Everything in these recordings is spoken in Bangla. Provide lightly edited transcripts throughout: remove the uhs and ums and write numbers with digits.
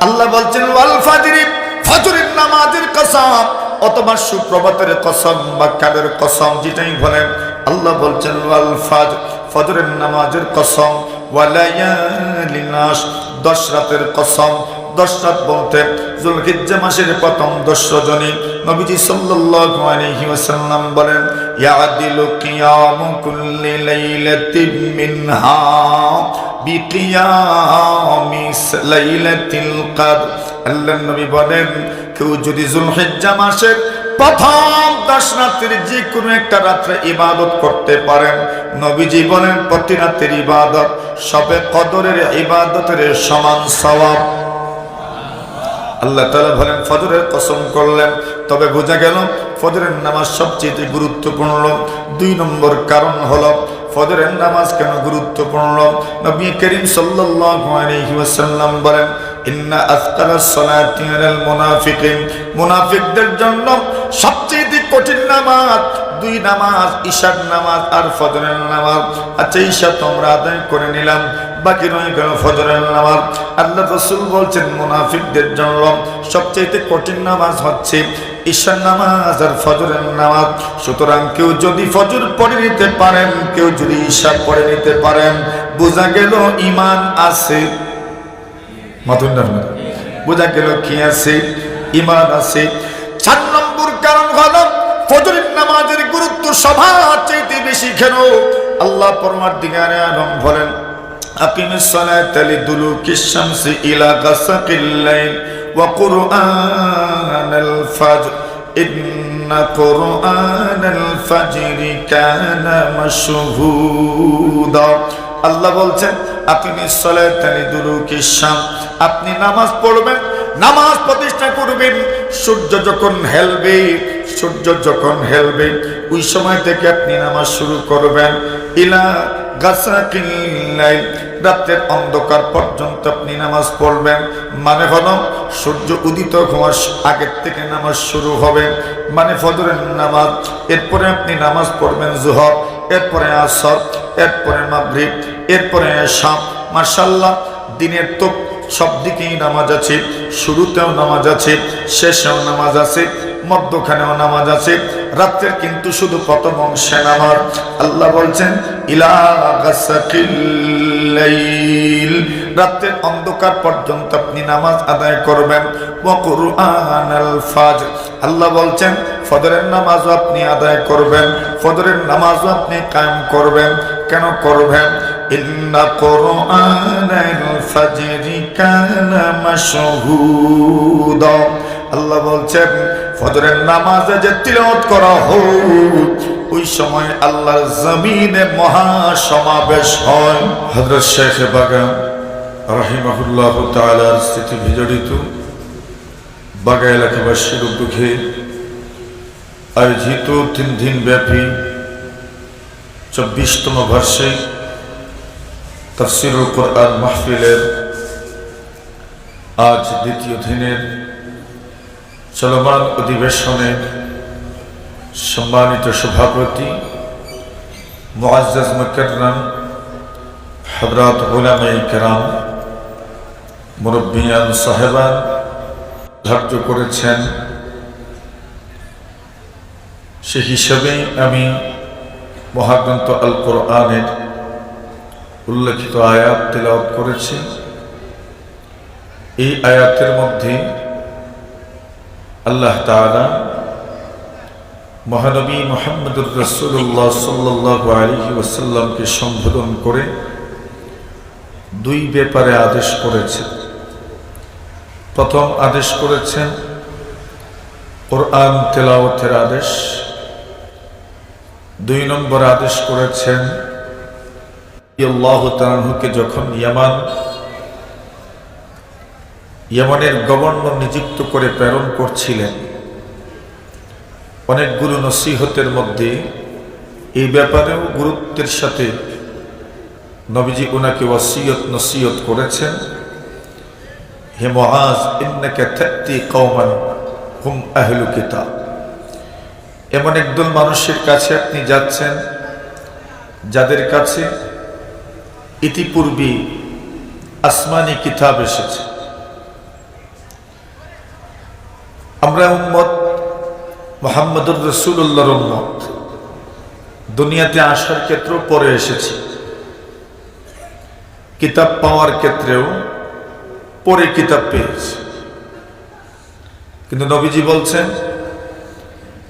আল্লাহ বলছেন ওয়াল ফাজরি, ফজরের নামাজের কসম, অথবা সুপ্রভাতের কসম বা কালের কসম, যেটাই বলেন আল্লাহ বলছেন ওয়াল ফাজর, ফজরের নামাজের কসম, ওয়ালায়ালিন আশর, 10 রাতের কসম। 10 রাত বলতে যুলহিজ্জা মাসের প্রথম 10 রজনী। নবীজি সাল্লাল্লাহু আলাইহি ওয়াসাল্লাম বলেন ইয়াদিলু কিয়ামু কুল্লি লাইলাতিন মিনহা বিকিয়ামিস লাইলাতিল কদর। আল্লাহর নবী বলেন কেউ যদি যুলহিজ্জা মাসের প্রথম 10 রাতের যে কোনো একটা রাত্রে ইবাদত করতে পারেন, নবীজি বলেন প্রতি রাতের ইবাদত সবে কদরের ইবাদতের সমান সওয়াব। আল্লাহ তাআলা বলেন ফজরের কসম করলেন, তবে বোঝা গেল ফজরের নামাজ সবচেয়ে গুরুত্বপূর্ণ। 2 নম্বর কারণ হলো ফজরের নামাজ কেন গুরুত্বপূর্ণ। নবী করিম সাল্লাল্লাহু আলাইহি ওয়াসাল্লাম বলেন ইন্না আসকালাস সালাতি আলাল মুনাফিকিন, মুনাফিকদের জন্য সবচেয়ে কঠিন নামাজ 2 নামাজ, ঈশার নামাজ আর ফজরের নামাজ। আচ্ছা ঈশা তোমরা আদায় করে নিলাম, বাকি রয়ে গেল ফজরের নামাজ। আল্লাহ রাসূল বলছেন মুনাফিকদের জন্য সবচেয়ে কঠিন নামাজ হচ্ছে ঈশার নামাজ আর ফজরের নামাজ। সুতরাং কেউ যদি ফজর পড়ে নিতে পারেন, কেউ যদি ঈশা পড়ে নিতে পারেন, বোঝা গেল ঈমান আছে। বোঝা গেল কি আছে? ঈমান আছে। 4 নম্বর কারণ হলো ফজরের নামাজের গুরুত্ব সবার চাইতে বেশি কেন? আল্লাহ পরওয়ারদিগারে আলম বলেন আকিমিস সালাতা লিদুলুকিশ শামসি ইলা গাসাকিল লাইল ওয়া কুরআনাল ফাজর ইন্না কুরআনাল ফাজরি কানা মাশহুদা। আল্লাহ বলছেন আকিমিস সালাতা লিদুলুকিশ শামস, আপনি নামাজ পড়বেন, নামাজ প্রতিষ্ঠা করবেন সূর্য যখন হেলবে, সূর্য যখন হেলবে ওই সময় থেকে আপনি নামাজ শুরু করবেন। ইলা গাসাকিল লাইল, রাতের অন্ধকার পর্যন্ত আপনি নামাজ পড়বেন। মানে হলো সূর্য উদিত হওয়ার আগের থেকে নামাজ শুরু হবে, মানে ফজরের নামাজ। এরপরে আপনি নামাজ পড়বেন যোহর, এরপরে আসর, এরপরে মাগরিব, এরপরে এশা। মাশাআল্লাহ, দিনের তো সব দিকেই নামাজ আছে, শুরুতেও নামাজ আছে, শেষেও নামাজ আছে, মধ্যখানেও নামাজ আছে। রাতের কিন্তু শুধু প্রথম অংশে নামাজ। আল্লাহ বলছেন ইলা গাসাকিল লাইল, রাতের অন্ধকার পর্যন্ত আপনি নামাজ আদায় করবেন। ওয়া কুরআনাল ফাজর, আল্লাহ বলছেন ফজরের নামাজও আপনি আদায় করবেন, ফজরের নামাজও আপনি কায়েম করবেন। কেন করবেন? ইন্না কুরআনাল ফাজরি কানা মাশহুদা। আল্লাহ বলছেন ফজরের নামাজে যে তিলাওয়াত করা হয় ওই সময় আল্লাহর জমিনে মহা সমাবেশ হয়। হযরত শেখ বাগান রাহিমাহুল্লাহ তাআলার স্মৃতি বিজড়িত বাগা এলাকাবাসীর উদ্যোগে আয়োজিত 3 দিন ব্যাপী 24তম বার্ষিক তাফসীরুল কোরআন মাহফিলের আজ 2য় দিনের চলমান অধিবেশনের সম্মানিত সভাপতি মুআজ্জাজ মুকাররম হযরত উলামায়ে কেরাম, মুরব্বিয়ান সাহেবান ধার্য করেছেন। সে হিসাবে আমি মহাগ্রন্থ আল কোরআনের উল্লেখিত আয়াত তেলাওয়াত করেছি। এই আয়াতের মধ্যে আল্লাহ তাআলা মহানবী মুহাম্মদুর রাসূলুল্লাহ সাল্লাল্লাহু আলাইহি ওয়াসাল্লামকে সম্বোধন করে 2 ব্যাপারে আদেশ করেছেন। প্রথম আদেশ করেছেন কোরআন তেলাওয়াতের আদেশ। 2 নম্বর আদেশ করেছেন আল্লাহ তাআলাকে যখন ইয়ামানের গভর্নর নিযুক্ত করে প্রেরণ করছিলেন, অনেকগুলো নসিহতের মধ্যে এই ব্যাপারেও গুরুত্বের সাথে নবীজি ওনাকে নসিহত করেছেন, হে মুআজ ইন্নাকা তাতি কওমান হুম আহলু কিতাব, এমন একদল মানুষের কাছে আপনি যাচ্ছেন যাদের কাছে ইতিপূর্বে আসমানি কিতাব এসেছে, আমরা উম্মত মুহাম্মদুর রাসূলুল্লাহর উম্মত। দুনিয়াতে আসার ক্ষেত্রেও পরে এসেছি, কিতাব পাওয়ার ক্ষেত্রেও পরে কিতাব পেয়েছি। কিন্তু নবীজি বলছেন,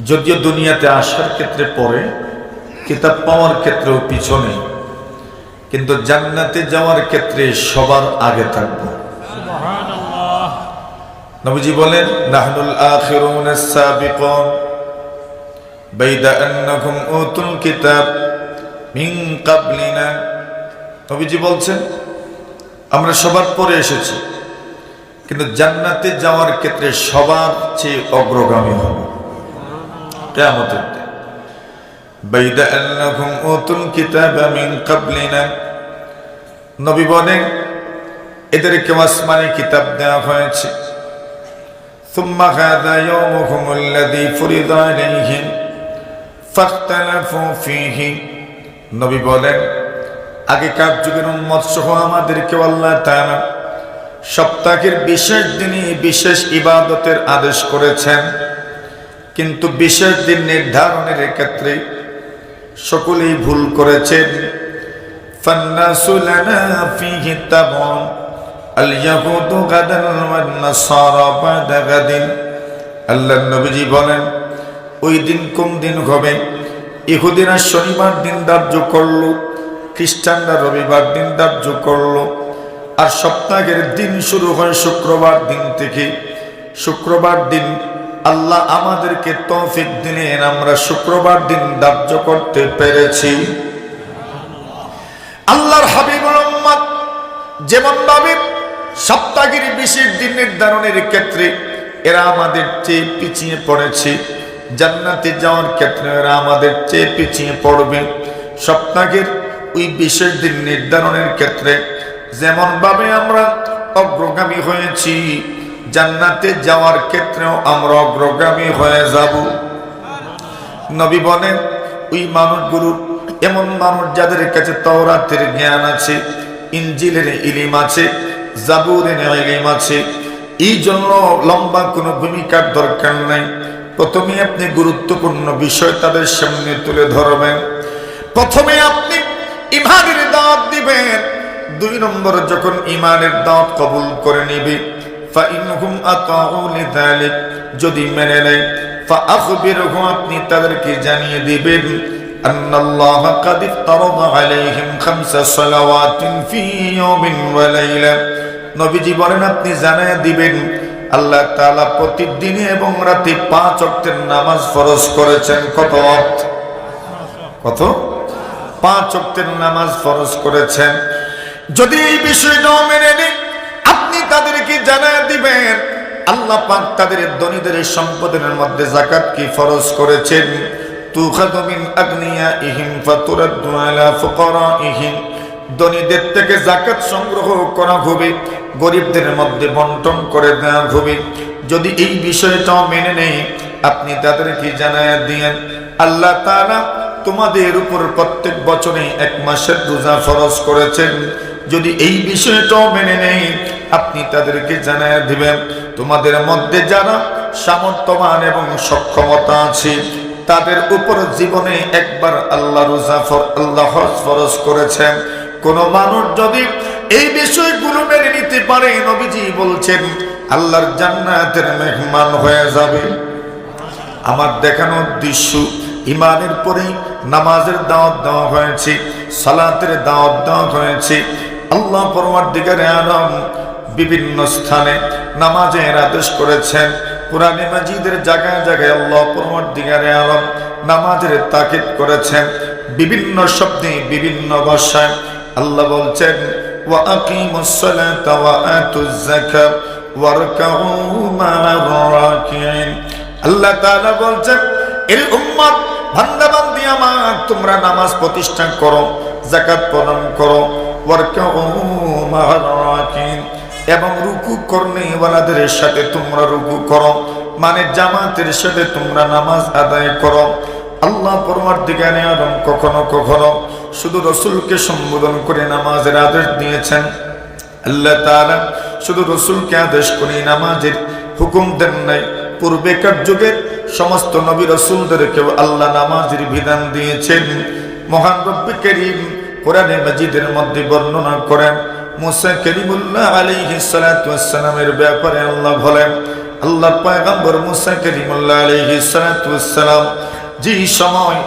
যদিও দুনিয়াতে আসার ক্ষেত্রে পরে, কিতাব পাওয়ার ক্ষেত্রেও পিছনে, কিন্তু জান্নাতে যাওয়ার ক্ষেত্রে সবার আগে থাকবো। নবীজি বলেন, নাহনুল আখিরুনাস সাবিকুন বাইদা আন্নাকুম উতুল কিতাব মিন ক্বাবলিনা। নবীজি বলছেন, আমরা সবার পরে এসেছি, কিন্তু জান্নাতে যাওয়ার ক্ষেত্রে সবার চেয়ে অগ্রগামী হব কিয়ামতের দিন। বাইদা আন্নাকুম উতুল কিতাব মিন ক্বাবলিনা। নবী বলেন, এদেরকে আসমানি কিতাব দেওয়া হয়েছে। ثم هذا يومهم الذي فرض عليهم فاختلفوا فيه। নবী বলেন, আগেকার যুগের উম্মত সহ আমাদেরকে আল্লাহ তাআলা সপ্তাহের বিশেষ দিনে বিশেষ ইবাদতের আদেশ করেছেন, কিন্তু বিশেষ দিন নির্ধারণের ক্ষেত্রে সকলেই ভুল করেছেন। ফান্নাসু লানা ফীহি তাবউন আল-ইয়াহুদু গাদান ওয়ান নাসারা বা'দা গাদিন। আল্লাহর নবীজি বলেন, ওই দিন কোন দিন হবে? ইহুদিরা শনিবার দিন ধার্য করলো, খ্রিস্টানরা রবিবার দিন ধার্য করলো, আর সপ্তাহের দিন শুরু হয় শুক্রবার দিন থেকে। শুক্রবার দিন আল্লাহ আমাদেরকে তৌফিক দিলেন, আমরা শুক্রবার দিন ধার্য করতে পেরেছি। আল্লাহর হাবিবুর উম্মত যেমন ভাবে সপ্তাহের বিশেষ দিন নির্ধারণের ক্ষেত্রে এরা আমাদের চেয়ে পিছিয়ে পড়েছে, জান্নাতে যাওয়ার ক্ষেত্রে এরা আমাদের চেয়ে পিছিয়ে পড়বে। সপ্তাহের ওই বিশেষ দিন নির্ধারণের ক্ষেত্রে যেমন ভাবে আমরা অগ্রগামী হয়েছি, জান্নাতে যাওয়ার ক্ষেত্রেও আমরা অগ্রগামী হয়ে যাব। নবী বলেন, ওই মানুষগুলো এমন মানুষ যাদের কাছে তাওরাতের জ্ঞান আছে, ইনজিলের ইলম আছে, জাবুরের ইলম আছে। এই জন্য লম্বা কোনো ভূমিকার দরকার নাই। প্রথমে আপনি গুরুত্বপূর্ণ বিষয় তাদের সামনে তুলে ধরবেন। প্রথমে আপনি ঈমানের দাওয়াত দিবেন। 2 নম্বর, যখন ঈমানের দাওয়াত কবুল করে নিবে, ফাইনহুম আতাউ লিযালিক, যদি মেনে নেয়, ফাআখবিরহু, আপনি তাদেরকে জানিয়ে দিবেন, আন্নাল্লাহ ক্বাদ ইফতারাদা আলাইহিম 5 সালাওয়াতিন ফি ইয়াওমিন ওয়া লাইলা। নবীজি বলেন, আপনি জানিয়ে দিবেন, আল্লাহ তাআলা প্রতিদিন এবং রাতে 5 ওয়াক্তের নামাজ ফরজ করেছেন। কত ওয়াক্ত? কত? 5 ওয়াক্তের নামাজ ফরজ করেছেন। যদি এই বিষয়টা মেনে নেন, আপনি তাদেরকে জানিয়ে দিবেন, আল্লাহ পাক তাদের ধনীদের সম্পদের মধ্যে যাকাত কি ফরজ করেছেন। তুখাযু মিন আগনিয়াইহিম ফাতুরাদ্দু আলা ফুকারাইহিম, ধনীদের থেকে যাকাত সংগ্রহ করা হবে, গরিবদের মধ্যে বন্টন করে দেওয়া হবে। যদি এই বিষয়টা মেনে নেই, আপনি তাদেরকে জানায়া দিয়েন, আল্লাহ তাআলা তোমাদের উপর প্রত্যেক বছরে 1 মাসের রোজা ফরজ করেছেন। যদি এই বিষয়টা মেনে নেই, আপনি তাদেরকে জানায়া দিবেন, তোমাদের মধ্যে যারা সামর্থ্যবান এবং সক্ষমতা আছে, তাদের উপর জীবনে একবার আল্লাহ রোজা আল্লাহ হজ ফরজ করেছেন। কোন মানুষ যদি এই বিষয়গুলো মেনে নিতে পারে, নবীজি বলছেন আল্লাহর জান্নাতের মেহমান হয়ে যাবে। আমার দেখানো দৃশ্য, ঈমানের পরে নামাজের দাওয়াত দেওয়া হয়েছে, সালাতের দাওয়াত দেওয়া হয়েছে। আল্লাহ পরওয়ারদিগারে আলম বিভিন্ন স্থানে নামাজের আদেশ করেছেন। কুরআনে মাজিদের জায়গায় জায়গায় আল্লাহ পরওয়ারদিগারে আলম নামাজের তাকিদ করেছেন। বিভিন্ন শব্দে, বিভিন্ন ভাষায় আল্লাহ বলছেন, ওয়া আকিমুস সালাতা ওয়া আতুজ যাকাত ওয়ারকাউ মা'আর রাকিঈন। আল্লাহ তাআলা বলছেন, এর উম্মত, বান্দা বান্দি আমার, তোমরা নামাজ প্রতিষ্ঠা করো, যাকাত প্রদান করো, ওয়ারকাউ মা'আর রাকিঈন, এবং রুকু করনেওয়ালাদের সাথে তোমরা রুকু করো, মানে জামাতের সাথে তোমরা নামাজ আদায় করো। আল্লাহ পরওয়ারদিগারে আলম কখনো কখনো শুধু রাসূলকে সম্বোধন করে নামাজের আদেশ দিয়েছেন। আল্লাহ তাআলা শুধু রাসূলকে আদেশ করে নামাজের হুকুম দেন নাই। পূর্বেকার যুগের সমস্ত নবী রাসূলদেরকেও আল্লাহ নামাজের বিধান দিয়েছেন। মহান রব্বুল কারীম কোরআনে মাজিদের মধ্যে বর্ণনা করেন মুসা কালিমুল্লাহ আলাইহিস সালাতু ওয়াস সালামের ব্যাপারে আল্লাহ বলেন, আল্লাহর পয়গম্বর মুসা কালিমুল্লাহ আলাইহিস সালাতু ওয়াস সালাম যে সময়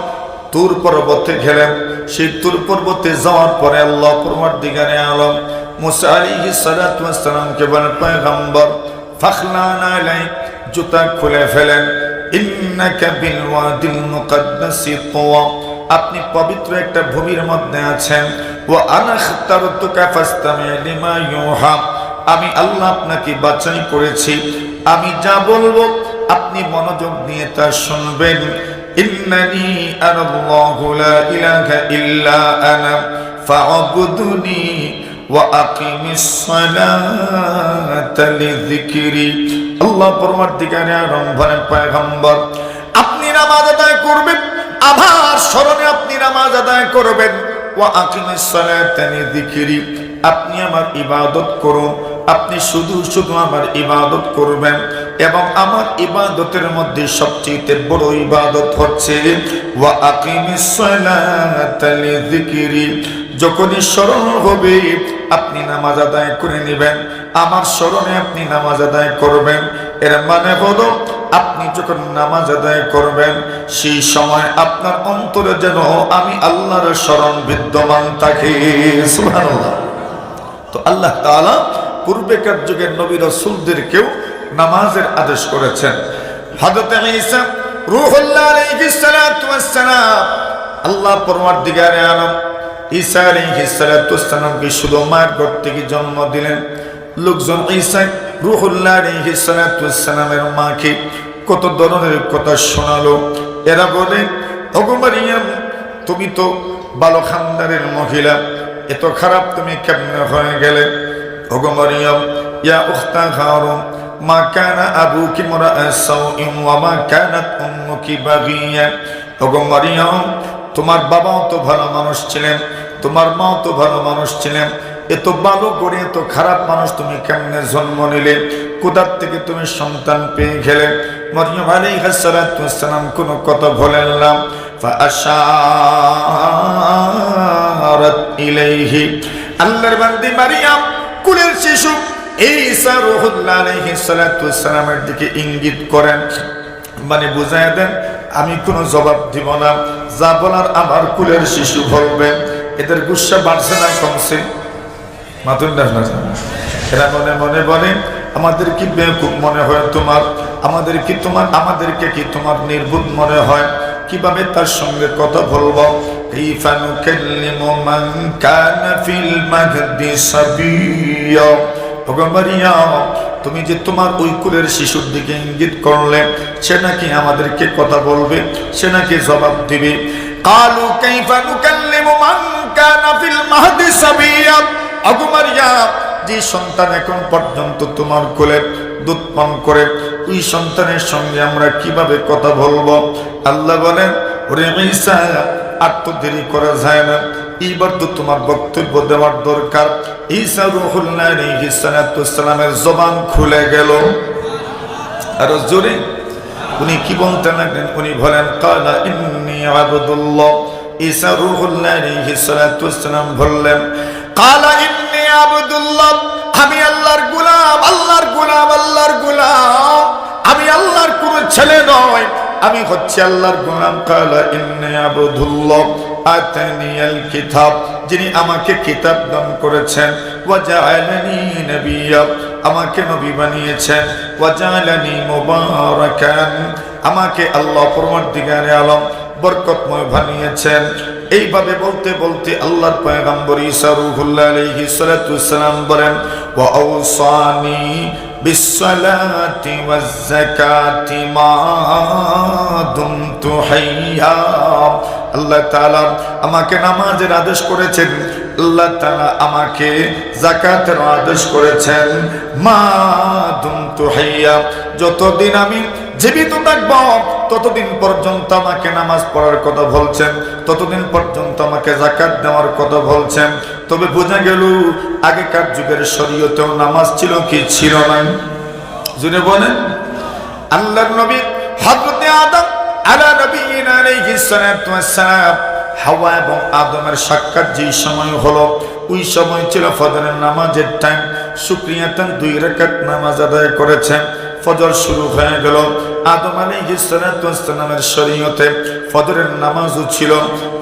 তুর পর্বতে গেলেন, সেই তুর পর্বতে যাওয়ার পরে আল্লাহ পরওয়ারদিগারে আলম মুসা আলাইহিস সালাতু ওয়াস সালামকে বলেন, পয়গম্বর ফাখলানা আলাইক, জুতা খুলে ফেলেন, ইন্নাকা বিল ওয়াদিল মুকদ্দাসি তুওয়া, আপনি পবিত্র একটা ভূমির মধ্যে আছেন, ওয়া আনা খাতারতুকা ফাসতামি লিমা ইউহা, আমি আল্লাহ আপনাকে বাছাই করেছি, আমি যা বলবো আপনি মনোযোগ দিয়ে তা শুনবেন। ইন্নানি আনাল্লাহু লা ইলাহা ইল্লা আনা ফা'বুদুনি ওয়া আকিমিস সালাতা লিযিকরি। আল্লাহ পরওয়ারদিগারে আলম বলেন, পয়গম্বর আপনি নামাজ আদায় করবেন, আমার স্মরণে আপনি নামাজ আদায় করবেন, ওয়া আকিমিস সালাতা লিযিকরি, আপনি আমার ইবাদত করুন, আপনি শুধু শুধু আমার ইবাদত করবেন। এবং আমার ইবাদতের মধ্যে সবচেয়ে বড় ইবাদত হচ্ছে ওয়া আকিমিস সালাতা লিযিকরি, যখনই স্মরণ হবে আপনি নামাজ আদায় করে নেবেন, আমার স্মরণে আপনি নামাজ আদায় করবেন। এর মানে হলো আপনি যখন নামাজ আদায় করবেন সেই সময় আপনার অন্তরে যেন আমি আল্লাহর স্মরণ বিদ্যমান থাকে। সুবহানাল্লাহ। তো আল্লাহ তাআলা পূর্বেকার যুগের নবী রাসূলদেরকেও নামাজের আদেশ করেছেন। হযরত ঈসা রূহুল্লাহ আলাইহিস সালাতু ওয়াস সালাম, আল্লাহ পরওয়ারদিগারে আলম ঈসা আলাইহিস সালাতু ওয়াস সালামকে শুধু মায়ের ঘর থেকে জন্ম দিলেন। লোকজন ঈসা রূহুল্লাহ আলাইহিস সালাতু ওয়াস সালামের মাকে কত ধরনের কথা শোনালো। এরা বলে, ওগো মারিয়াম, তুমি তো ভালো খানদানের মহিলা, এত খারাপ তুমি কেমনে হয়ে গেলে? ওগো মারিয়াম, ইয়া উখতা হারুন, মা কানা আবুকি মুরাআ সাউইন ওয়া মা কানাত উম্মুকি বাগিয়া। ওগো মারিয়াম, তোমার বাবাও তো ভালো মানুষ ছিলেন, তোমার মাও তো ভালো মানুষ ছিলেন, এত ভালো করে এত খারাপ মানুষ তুমি কেমনে জন্ম নিলে? কোথার থেকে তুমি সন্তান পেয়ে গেলে? মরিয়ম আলাইহিস সালাতু ওয়াস সালাম কোনো কথা বলেন না। ফাআশারাত ইলাইহি, আল্লাহর বান্দি মারিয়াম কুলের শিশু ঈসা রূহুল্লাহ আলাইহিস সালাতু ওয়াস সালামের দিকে ইঙ্গিত করেন, মানে বুঝায় দেন আমি কোনো জবাব দিব না, যা বলার আমার কুলের শিশু বলবেন। এদের গুসা বাড়ছে না কমছে? মাতুন না, এরা মনে মনে বলে আমাদের কি বেকুব মনে হয় তোমার, আমাদেরকে কি তোমার নির্বুধ মনে হয়? কিভাবে তার সঙ্গে কথা বলবো? কাইফা নুকাল্লিমু মান কানা ফিল মাহদি সাবিয়্যা। ওগো মারিয়াম, তুমি যে তোমার ওই কুলের শিশুর দিকে ইঙ্গিত করলে, সে নাকি আমাদেরকে কথা বলবে, সে নাকি জবাব দিবে। কালু কাইফা নুকাল্লিমু মান কানা ফিল মাহদি সাবিয়্যা। ওগো মারিয়াম, যে সন্তান এখন পর্যন্ত তোমার কোলে দুধ পান করে, ওই সন্তানের সঙ্গে আমরা কিভাবে কথা বলবো? আল্লাহ বলেন, ওরে ঈসা, আর তো দেরি করা যায় না, এইবার তো তোমার বক্তব্য দেওয়ার দরকার। ঈসা রূহুল্লাহ আলাইহিস সালাতু ওয়াস সালামের জবান খুলে গেল। আর জোরে উনি কি বলতে লাগলেন? উনি বলেন, কালা ইন্নী আবদুল্লাহ। ঈসা রূহুল্লাহ আলাইহিস সালাতু ওয়াস সালাম বললেন, কালা ইন্নী আবদুল্লাহ, আমি আল্লাহর গোলাম, আল্লাহর গোলাম, আল্লাহর গোলাম, আমি আল্লাহর কোন ছেলে নয়, আমি হচ্ছে আল্লাহর গোলাম। কালা ইন্নী আবদুল্লাহ আতানিয়াল কিতাব, যিনি আমাকে কিতাব দান করেছেন, ওয়া জাআলানি নাবিয়্যা, আমাকে নবী বানিয়েছেন, ওয়া জাআলানি মুবারাকান, আমাকে আল্লাহ পরওয়ারদিগারে আলম বরকতময় বানিয়েছেন। এইভাবে বলতে বলতে আল্লাহর পয়গম্বর ঈসা রূহুল্লাহ আলাইহিস সালাতু ওয়াস সালাম বলেন, ওয়া আওসানি বিসসালাতি ওয়াজ যাকাতি মা দুমতু হাইয়া। আল্লাহ তাআলা আমাকে নামাজের আদেশ করেছেন, আল্লাহ তাআলা আমাকে যাকাতের আদেশ করেছেন, মা দুমতু হাইয়া, যতদিন আমি জীবিত থাকব ততদিন পর্যন্ত আমাকে নামাজ পড়ার কথা বলছেন, ততদিন পর্যন্ত আমাকে যাকাত দেওয়ার কথা বলছেন। তবে বোঝা গেল আগেকার যুগের শরীয়তেও নামাজ ছিল কি ছিল না? জুনে বলেন, আল্লাহর নবী হযরত আদম আলা নবিয়িনা আলাইহিস সালাতু ওয়াস সালাম হাওয়া এবং আদমের সাক্ষাৎ যে সময় হলো, ওই সময় ছিল ফজরের নামাজের টাইম। শুকরিয়াতান 2 রাকাত নামাজ আদায় করেছেন, ফজর শুরু হয়ে গেল। আদম আলাইহিস সালাতু ওয়াস সালামের শরীয়তে ফজরের নামাজও ছিল।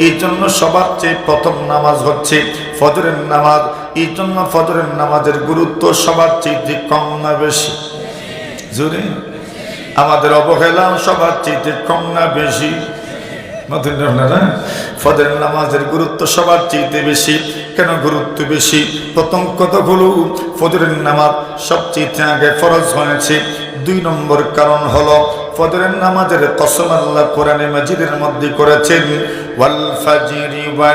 এই জন্য সবার চেয়ে প্রথম নামাজ হচ্ছে ফজরের নামাজ। এই জন্য ফজরের নামাজের গুরুত্ব সবার চেয়ে কম না বেশি? জোরে আমাদের অবহেলা সবার চেয়ে কম না বেশি? ফজরের নামাজের গুরুত্ব সবার চেয়ে বেশি। কেন গুরুত্ব বেশি? প্রথম কথা হলো ফজরের নামাজ সবচেয়ে আগে ফরজ হয়েছে। 2 নম্বর কারণ হলো ফজরের নামাজের কসম আল্লাহ কোরআনে মাজিদের মধ্যে করেছেন, ওয়াল ফাজরি ওয়া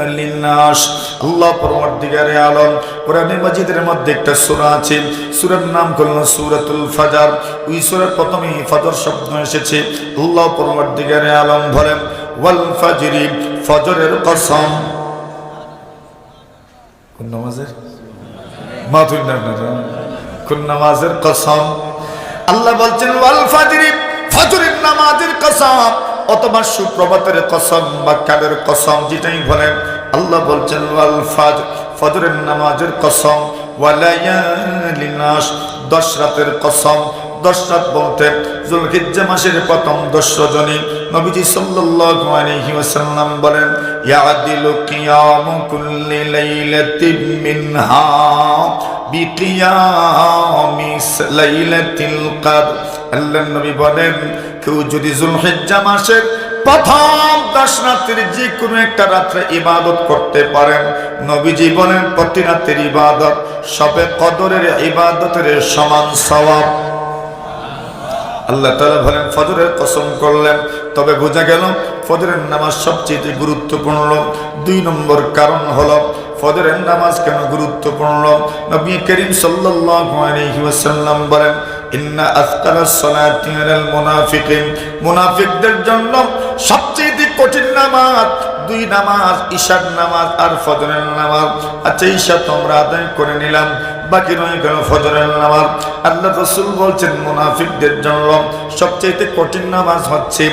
লায়ালিন নাস। আল্লাহ পরওয়ারদিগারে আলম কোরআনে মাজিদের মধ্যে একটা সূরা আছে, সূরার নাম হলো সূরাতুল ফাজর। ওই সূরার প্রথমেই ফজর শব্দ এসেছে। আল্লাহ পরওয়ারদিগারে আলম বলেন, ওয়াল ফাজরি, ফজরের কসম। কোন নামাজের? কোন নামাজের কসম? আল্লাহ বলছেন ওয়াল ফাজরি, ফজরের নামাজের কসম, অথবা সুপ্রভাতের কসম বা কালের কসম, যেটাই বলেন। আল্লাহ বলছেন ওয়াল ফাজর, ফজরের নামাজের কসম, ওয়া লায়ালিন নাস, 10 রাতের কসম। 10 রাত বলতে যুলহিজ্জা মাসের প্রথম 10 রজনী। নবীজি সাল্লাল্লাহু আলাইহি ওয়াসাল্লাম বলেন, ইয়াদিলু কিয়ামু কুল্লি লাইলাতিন মিনহা বিকিয়ামিস লাইলাতিল কদর। আল্লাহর নবী বলেন, কেউ যদি যুলহিজ্জা মাসের প্রথম 10 রাতের যে কোনো একটা রাত্রে ইবাদত করতে পারেন, নবীজি বলেন প্রতি রাতের ইবাদত সবে কদরের ইবাদতের সমান সওয়াব। আল্লাহ তাআলা বলেন ফজরের কসম করলেন। তবে বোঝা গেল ফজরের নামাজ সবচেয়ে গুরুত্বপূর্ণ। 2 নম্বর কারণ হলো ফজরের নামাজ কেন গুরুত্বপূর্ণ। নবী করিম সাল্লাল্লাহু আলাইহি ওয়াসাল্লাম বলেন, ইন্না আসকালাস সালাতি আলাল মুনাফিকিন, মুনাফিকদের জন্য সবচেয়ে কঠিন নামাজ 2 নামাজ, ঈশার নামাজ আর ফজরের নামাজ। আচ্ছা, ঈশা তোমরা আদায় করে নিলাম, বাকি রয়ে গেল ফজরের নামাজ। আল্লাহ রাসূল বলছেন মুনাফিকদের জন্য সবচেয়ে কঠিন নামাজ হচ্ছে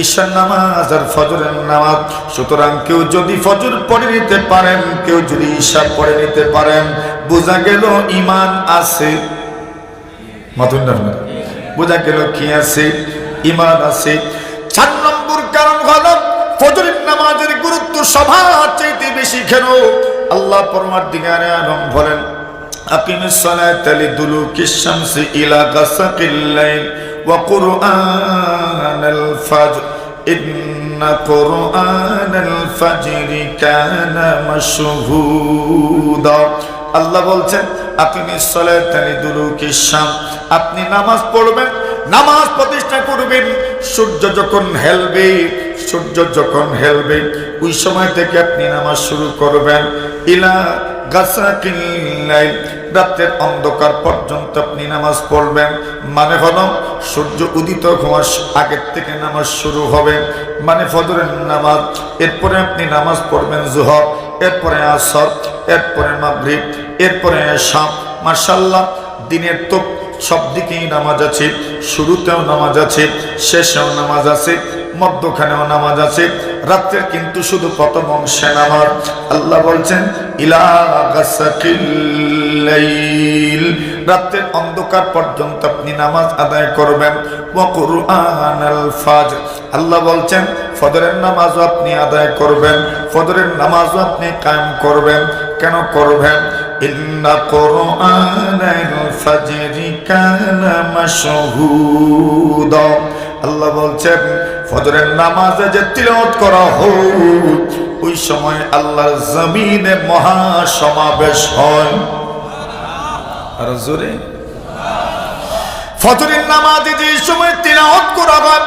ঈশার নামাজ আর ফজরের নামাজ। সুতরাং কেউ যদি ফজর পড়ে নিতে পারেন, কেউ যদি ঈশা পড়ে নিতে পারেন, বোঝা গেল ঈমান আছে। বোঝা গেল কি আছে? ঈমান আছে। 4 নম্বর কারণ হলো ফজরের নামাজের গুরুত্ব সবার চাইতে বেশি। কেন? আল্লাহ পরওয়ারদিগারে আলম বলেন, আকিমিস সালাতা লিদুলুকিশ শামসি ইলা গাসাকিল লাইল ওয়া কুরআনাল ফাজর ইন্না কুরআনাল ফাজরি কানা মাশহুদা। আল্লাহ বলছেন আকিমিস সালাতা লিদুলুকিশ শামস, আপনি নামাজ পড়বেন, নামাজ প্রতিষ্ঠা করবেন সূর্য যখন হেলবে, সূর্য যখন হেলবে ওই সময় থেকে আপনি নামাজ শুরু করবেন। ইলা গাসাকিল লাইল, রাতের অন্ধকার পর্যন্ত আপনি নামাজ পড়বেন। মানে হলো সূর্য উদিত হওয়ার আগের থেকে নামাজ শুরু হবে, মানে ফজরের নামাজ। এরপরে আপনি নামাজ পড়বেন যোহর, এরপরে আসর, এরপরে মাগরিব, এরপরে এশা। মাশাআল্লাহ, দিনের তো সব দিকেই নামাজ আছে, শুরুতেও নামাজ আছে, শেষেও নামাজ আছে, মধ্যখানেও নামাজ আছে। রাত্রের কিন্তু শুধু প্রথম অংশে নামাজ। আল্লাহ বলছেন ইলা গাসাকিল লাইল, রাতের অন্ধকার পর্যন্ত আপনি নামাজ আদায় করবেন। ওয়া কুরআনাল ফাজর, আল্লাহ বলছেন ফজরের নামাজও আপনি আদায় করবেন, ফজরের নামাজও আপনি কায়েম করবেন। কেন করবেন? ইন্না কুরআনাল ফাজরি কানা মাশহুদা। আল্লাহ বলছেন ফজরের নামাজে যে তিলাওয়াত করা হয়, ওই সময় আল্লাহর জমিনে মহা সমাবেশ হয়। আর জোরে ফজরের নামাজে যে সময় তিলাওয়াত করা হয়,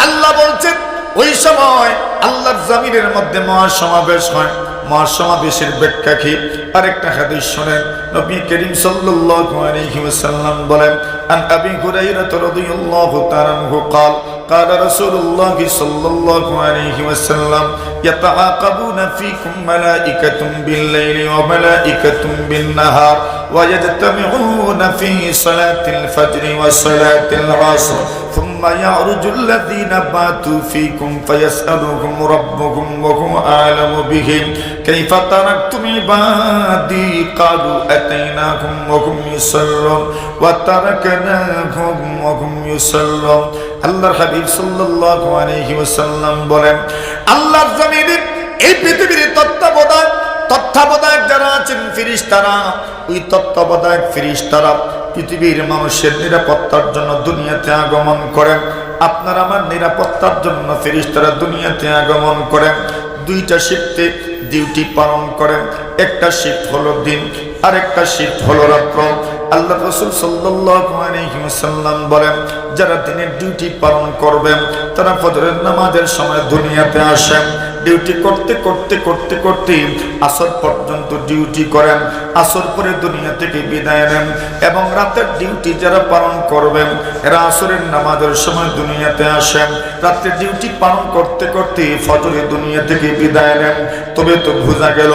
আল্লাহ বলছেন ওই সময় আল্লাহর জমিনের মধ্যে মহা সমাবেশ হয়। মহাসমাবেশের ব্যাখ্যা কি? আরেকটা হাদিস শুনেন। নবী করিম সাল্লাল্লাহু আলাইহি ওয়াসাল্লাম বলেন, আন আবি হুরায়রা রাদিয়াল্লাহু তাআলা আনহু قال قال رسول الله صلى الله عليه وسلم يتعاقبون فيكم ملائكة بالليل وملائكة بالنهار ويجتمعون في صلاة الفجر وصلاة العصر ثم يعرج الذين باتوا فيكم فيسألهم ربهم وهو أعلم بهم كيف تركتم عبادي قالوا أتيناهم وهم يصلون وتركناهم وهم يصلون আল্লাহর হাবিব সাল্লাল্লাহু আলাইহি ওয়াসাল্লাম বলেন আল্লাহর জমিনে এই পৃথিবীর তত্ত্বাবধায়ক যারা আছেন ফেরেশতারা, ওই তত্ত্বাবধায়ক ফেরেশতারা পৃথিবীর মানুষের নিরাপত্তার জন্য দুনিয়াতে আগমন করেন। আপনার আমার নিরাপত্তার জন্য ফেরেশতারা দুনিয়াতে আগমন করেন। দুইটা শিফটে ডিউটি পালন করেন। একটা শিফট হলো দিন, আর একটা শিফট হলো রাত্র। আল্লাহ রাসূল সাল্লাল্লাহু আলাইহি ওয়াসাল্লাম বলেন যারা দিনের ডিউটি পালন করবেন তারা ফজরের নামাজের সময় দুনিয়াতে আসেন। ডিউটি করতে করতে করতে করতে আসর পর্যন্ত ডিউটি করেন। আসর পরে দুনিয়া থেকে বিদায় নেন। এবং রাতের ডিউটি যারা পালন করবেন এরা আসরের নামাজের সময় দুনিয়াতে আসেন। রাতের ডিউটি পালন করতে করতে ফজরে দুনিয়া থেকে বিদায় নেন। তবে তো বোঝা গেল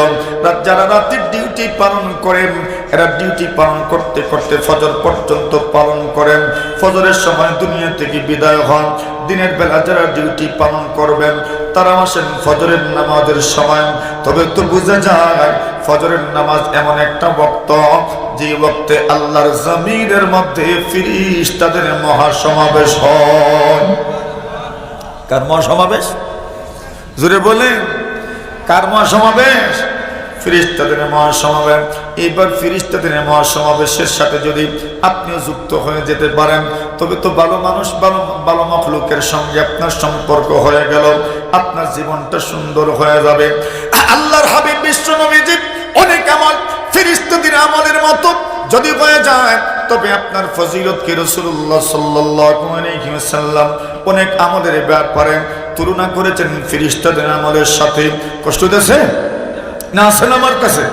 যারা রাতের ডিউটি পালন করেন এরা ডিউটি পালন করতে করতে ফজর পর্যন্ত পালন করেন। ফজরের সময় দুনিয়া থেকে বিদায় হন। দিনের বেলা যারা ডিউটি পালন করবেন তারা আসেন ফজরের নামাজের সময়। তবে তো বোঝা যায় ফজরের নামাজ এমন একটা ওয়াক্ত যে ওয়াক্তে আল্লাহর জমিনের মধ্যে ফেরেশতাদের মহাসমাবেশ হয়। কার মহাসমাবেশ? জোরে বলেন, কার মহাসমাবেশ? ফেরেশতাদের মহাসমাবেশ। এইবার ফেরেশতাদের মহাসমাবেশের সাথে যদি আপনিও যুক্ত হয়ে যেতে পারেন তবে তো ভালো মানুষ ভালো মাখলুকের সঙ্গে আপনার সম্পর্ক হয়ে গেল, আপনার জীবনটা সুন্দর হয়ে যাবে। আল্লাহর হাবিব বিশ্ব নবীজি অনেক আমল ফেরেশতাদের আমলের মতো যদি হয়ে যায় তবে আপনার ফজিলত কি রাসূলুল্লাহ সাল্লাল্লাহু আলাইহি ওয়াসাল্লাম অনেক আমলের ব্যাপারে তুলনা করেছেন ফেরেশতাদের আমলের সাথে। কষ্ট দিয়েছে না? আসেন আমার কাছে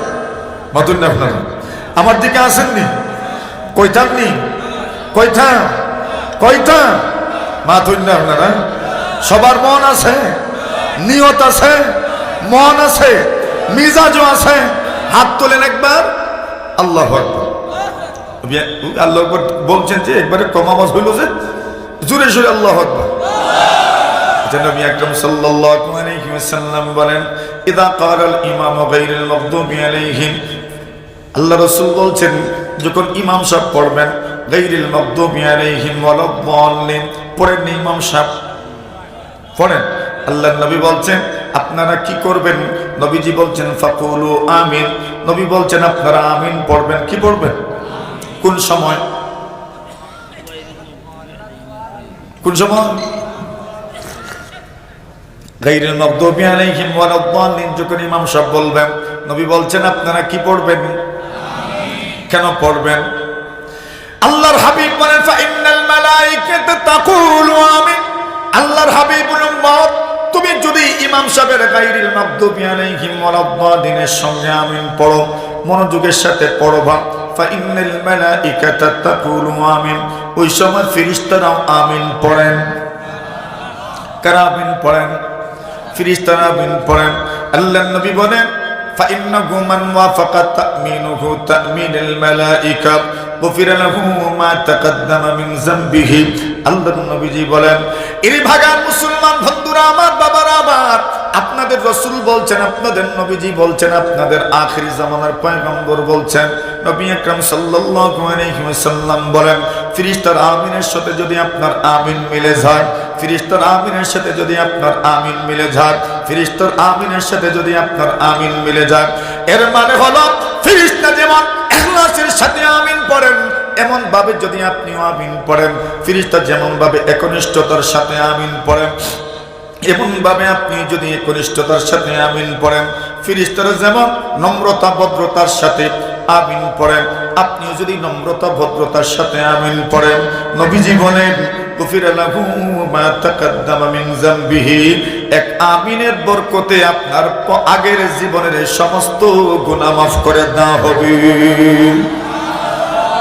মাতুন না, আপনারা আমার দিকে আসেননি? কইতামনি কইতা মাতুন না আপনারা? সবার মন আছে, নিয়ত আছে, মন আছে, মিজাজও আছে। হাত তোলেন একবার। আল্লাহু আকবার। আল্লাহু আকবার বলছেন যে একবারে কম আওয়াজ হইল যে জোরে জোরে আল্লাহু আকবার। নবী আকরাম সাল্লাল্লাহু আলাইহি ওয়াসাল্লাম বলেন ইদা ক্বারাল ইমামু গায়রুল মাগদুবি আলাইহিম, আল্লাহ রাসূল বলছেন যখন ইমাম সাহেব পড়বেন গায়রুল মাগদুবি আলাইহিম ওয়ালাদ-দাল্লিন পড়েন, ইমাম সাহেব পড়েন। আল্লাহর নবী বলছেন আপনারা কি করবেন? নবীজি বলছেন ফাকুলু আমিন। নবী বলছেন আপনারা আমিন পড়বেন। কি পড়বেন? কোন সময়? কোন সময়? গায়রুল মাগদুবি আলাইহিম ওয়ালাদ-দাল্লিন যখন ইমাম সাহেব বলবেন নবী বলছেন আপনারা কি পড়বেন? কেন পড়বেন? আল্লাহর হাবিব বলেন ফা ইন্নাল মালায়েকাতা তাকুলু আমিন। আল্লাহর হাবিবুল উম্মত তুমি যদি ইমাম সাহেবের গায়রুল মাগদুবি আলাইহিম ওয়ালাদ-দাল্লিনের সঙ্গে আমিন পড়ো, মনোযোগের সাথে পড়বা, ফা ইন্নাল মালায়েকাতা তাকুলু আমিন, ওই সময় ফেরেশতারাও আমিন পড়েন। কারা আমিন পড়েন? ফেরেশতারা আমিন পড়েন। আল্লাহর নবী বলেন فإنه من وافق تأمينه تأمين الملائكة غفر له ما تقدم من ذنبه। আল্লাহর নবীজি বলেন এই ভাগান মুসলমান বন্ধুরা আমার, বাবারা আমার, আপনাদের রাসূল বলছেন, আপনাদের নবীজি বলছেন, আপনাদের আখিরি জামানার পয়গম্বর বলছেন, নবী আকরাম সাল্লাল্লাহু আলাইহি ওয়াসাল্লাম বলেন ফেরেশতার আমিনের সাথে যদি আপনার আমিন মিলে যায়, ফেরেশতার আমিনের সাথে যদি আপনার আমিন মিলে যায়, ফেরেশতার আমিনের সাথে যদি আপনার আমিন মিলে যায়, এর মানে হলো ফেরেশতা যেমন ইখলাসের সাথে আমিন পড়েন এমন ভাবে যদি আপনিও আমিন পড়েন, ফেরেশতা যেমন ভাবে একনিষ্ঠতার সাথে আমিন পড়েন এমন ভাবে আপনি যদি একনিষ্ঠতার সাথে আমিন পড়েন, ফেরেশতারা যেমন নম্রতা ভদ্রতার সাথে আমিন পড়েন, আপনিও যদি নম্রতা ভদ্রতার সাথে আমিন পড়েন, নবীজি বলেন গুফিরা লাহু মা তাকাদ্দামা মিন যামবিহি, এক আমিনের বরকতে আপনার আগের জীবনের সমস্ত গুনাহ মাফ করে দেওয়া হবে।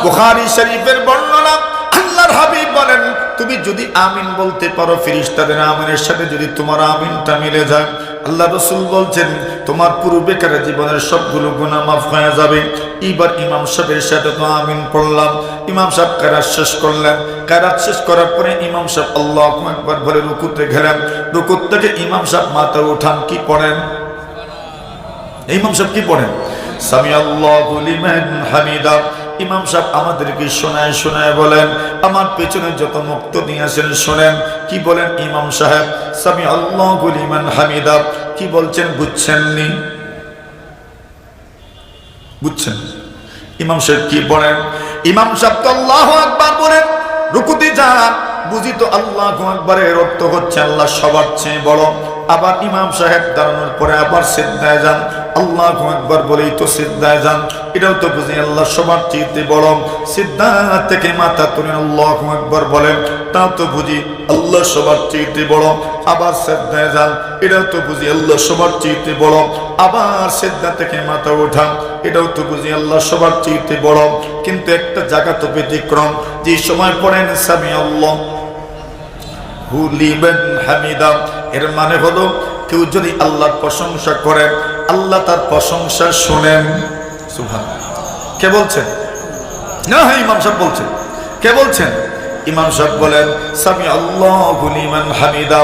বুখারী শরীফের বর্ণনা, আল্লাহর হাবিব বলেন তুমি যদি আমিন বলতে পারো, ফেরেশতাদের আমিনের সাথে যদি তোমার আমিনটা মিলে যায়, আল্লাহ রাসূল বলছেন তোমার পূর্বেকার জীবনের সবগুলো গুনাহ মাফ হয়ে যাবে। এবার ইমাম সাহেবের সাথে তো আমিন পড়লাম। ইমাম সাহেব কেরাত শেষ করলেন। কেরাত শেষ করার পরে ইমাম সাহেব আল্লাহু আকবার বলে রুকুতে গেলেন। রুকুত থেকে ইমাম সাহেব মাথা উঠান, কি পড়েন? ইমাম সাহেব কি পড়েন? সামি আল্লাহু লিমান হামিদা। ইমাম সাহেব আমাদেরকে শোনায় শোনায় বলেন, আমার পেছনে যত মুক্তদি আছেন শোনেন কি বলেন ইমাম সাহেব। সামি আল্লাহু লিমান হামিদা কি বলছেন বুঝছেননি? বুঝছেন ইমাম সাহেব কি বলেন? ইমাম সাহেব তো আল্লাহু আকবার বলেন, রুকুতে যান। বুঝি তো আল্লাহু আকবারের অর্থ হচ্ছে আল্লাহ সবার চেয়ে বড়। আবার ইমাম সাহেব দাঁড়ানোর পরে আবার সিজদায় যান, আল্লাহু আকবার বলেই তো সিজদায় যান। এটাও তো বুঝি আল্লাহ সবার চেয়ে বড়। সিজদা থেকে মাথা তুলে আল্লাহু আকবার বলেন, তাও তো বুঝি আল্লাহ সবার চেয়ে বড়। আবার সিজদায় যান, এটাও তো বুঝি আল্লাহ সবার চেয়ে বড়। আবার সিজদা থেকে মাথা ওঠান, এটাও তো বুঝি আল্লাহ সবার চেয়ে বড়। কিন্তু একটা জায়গা তো ব্যতিক্রম, যে সময় পড়েন সামি আল্লাহু লিমান হামিদা, এর মানে হলো কেউ যদি আল্লাহর প্রশংসা করেন, আল্লাহ তার প্রশংসা শোনেন। সুবহানাল্লাহ। কে বলছেন? না, হ্যাঁ ইমাম সাহেব বলছেন। কে বলছেন? ইমাম সাহেব বলেন সামি আল্লাহু লিমান হামিদা,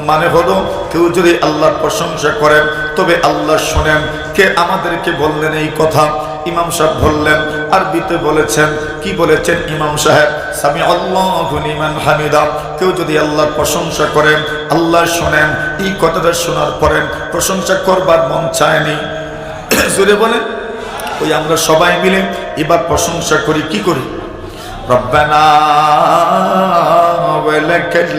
মানে হলো কেউ যদি আল্লাহর প্রশংসা করেন তবে আল্লাহ শোনেন। কে আমাদেরকে বললেন এই কথা? ইমাম সাহেব বললেন, আরবিতে বলেছেন। কি বলেছেন ইমাম সাহেব? সামি আল্লাহু লিমান হামিদা, কেউ যদি আল্লাহর প্রশংসা করেন আল্লাহ শোনেন। এই কথাটা শোনার পরে প্রশংসা করবার মন চায়নি। জোরে বলেন। ওই আমরা সবাই মিলে এবার প্রশংসা করি, কি করি? রব্বানা ওয়া লাকাল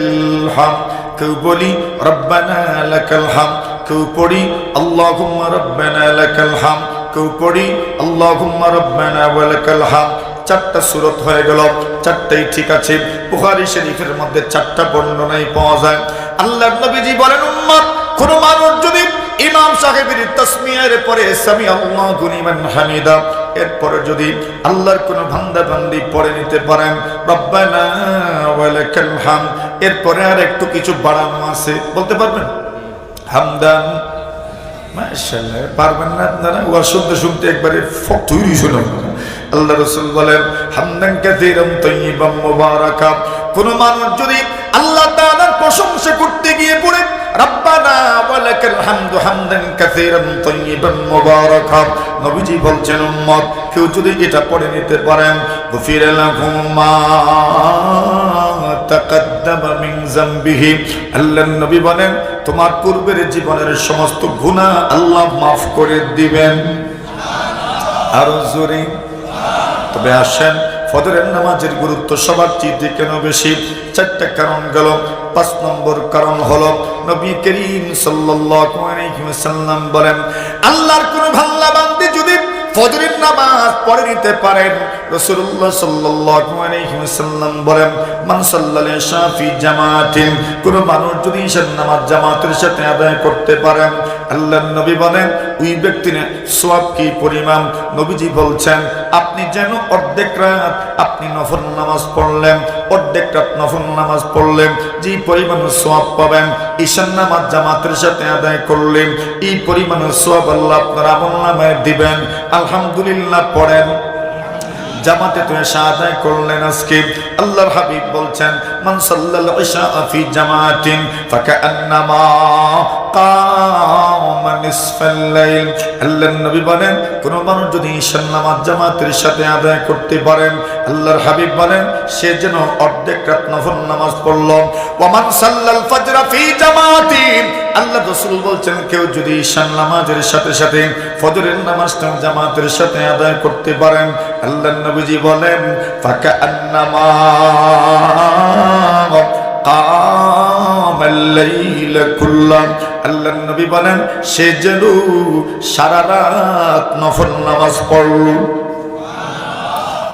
হামদ, কেউ বলি রব্বানা লাকাল হামদ, কেউ পড়ি আল্লাহুম্মা রব্বানা লাকাল হামদ, কেউ পড়ি আল্লাহুম্মা রব্বানা ওয়া লাকাল হামদ। চারটা সূরত হয়ে গেল, চারটাই ঠিক আছে। বুখারী শরীফের মধ্যে চারটা বর্ণনাই পাওয়া যায়। আল্লাহর নবীজি বলেন, উম্মত কোন মানুষ যদি ইমাম সাহেবের তাসমিয়ার পরে সামি আল্লাহু লিমান হামিদা এরপরে যদি আল্লাহর কোন বান্দা বান্দি পড়ে নিতে পারেন রব্বানা ওয়া লাকাল হামদ, এরপরে আর একটু কিছু বাড়ানো আছে, বলতে পারবেন? হামদান, মাশাআল্লাহ। পারবেন না আপনারা? ওয়া শুনতে শুনতে একবারে তৈরি শুনুন। আল্লাহ রাসূল বলেন হামদান কাসীরান তাইয়িবান মুবারাকা। কোন মানুষ যদি আল্লাহ তাআলার প্রশংসা করতে গিয়ে পড়ে রব্বানা ওয়া লাকাল হামদু হামদান কাসীরান তাইয়িবান মুবারাকা, নবীজি বলছেন উম্মত কেউ যদি এটা পড়ে নিতে পারেন গফিরা লাহু মা তাকাদ্দামা মিন যামবিহি, আল্লাহর নবী বলেন তোমার পূর্বের জীবনের সমস্ত গুনাহ আল্লাহ মাফ করে দিবেন। আরো জোরে। তবে আসেন ফজরের নামাজের গুরুত্ব সবার চেয়ে কেন বেশি? চারটা কারণ গেল। 5 নম্বর কারণ হলো নবী করিম সাল্লাল্লাহু আলাইহি ওয়াসাল্লাম বলেন আল্লাহর কোন বান্দা বান্দি যদি ফজরের নামাজ পড়ে নিতে পারেন, রাসূলুল্লাহ সাল্লাল্লাহু আলাইহি ওয়াসাল্লাম বলেন মান সাল্লাল ইশা ফি জামাতিন, কোন মানুষ যদি ঈশার নামাজ জামাতের সাথে আদায় করতে পারেন, আল্লাহর নবী বলেন ওই ব্যক্তির সওয়াব কি পরিমাণ? নবীজি বলছেন আপনি যেন অর্ধেক রাত আপনি নফল নামাজ পড়লেন, অর্ধেক রাত নফল নামাজ পড়লেন যে পরিমাণ সওয়াব পাবেন, ঈশার নামাজ জামাতের সাথে আদায় করলেন এই পরিমাণ সওয়াব আল্লাহ আপনার আমলনামায় দিবেন। আলহামদুলিল্লাহ পড়েন। জামাতে তো এশা আদায় করলেন আজকে, আল্লাহর হাবিব বলছেন মান সাল্লাল ইশা ফি জামাতিন ফাকান্নামা কামা নিসফাল লাইল, আল্লাহর নবী বলেন কোন মানুষ যদি ঈশার নামাজ জামাতের সাথে আদায় করতে পারেন, আল্লাহর হাবিব বলেন সে যেন অর্ধেক রাত নফল নামাজ পড়ল। ওয়া মান সাল্লাল ফজর ফি জামাতিন, আল্লাহ রাসূল বলছেন কেউ যদি ঈশার নামাজের সাথে সাথে ফজরের নামাজটা জামাতের সাথে আদায় করতে পারেন, আল্লাহর নবীজি বলেন ফাকান্নামা কামাল লাইল কুল্লাহ, আল্লাহর নবী বলেন সে যেন সারা রাত নফল নামাজ পড়ল।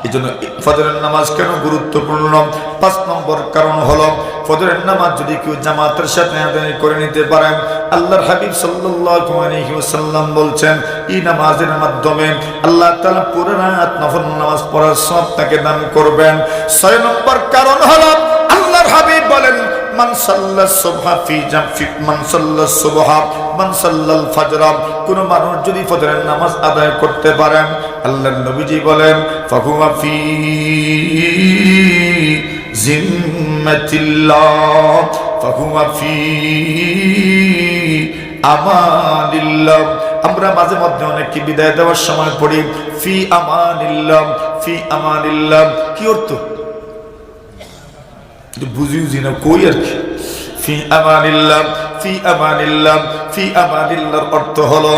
এই জন্য ফজরের নামাজ কেন গুরুত্বপূর্ণ? 5 নম্বর কারণ হলো ফজরের নামাজ যদি কেউ জামাতের সাথে আদায় করে নিতে পারেন, আল্লাহর হাবিব সাল্লাল্লাহু আলাইহি ওয়াসাল্লাম বলছেন এই নামাজের মাধ্যমে আল্লাহ তাআলা পুরো রাত নফল নামাজ পড়ার সওয়াব তাকে দান করবেন। 6 নম্বর কারণ হলো আল্লাহর মান সাল্লাস সুবহা ফি জামফি মান সাল্লাস সুবহা মান সাল্লাল ফাজরা, কোন মানুষ যদি ফজরের নামাজ আদায় করতে পারেন, আল্লাহর নবীজি বলেন ফাহুয়া ফি জিম্মাতিল্লাহ, ফাহুয়া ফি আমানিল্লাহ। আমরা মাঝে মধ্যে অনেককে বিদায় দেওয়ার সময় পড়ি ফি আমানিল্লাহ, ফি আমানিল্লাহ। কি অর্থ বুঝিউজি না কই আর কি? ফি আমানিল্লাহ, ফি আমানিল্লাহ, ফি আমানিল্লাহর অর্থ হলো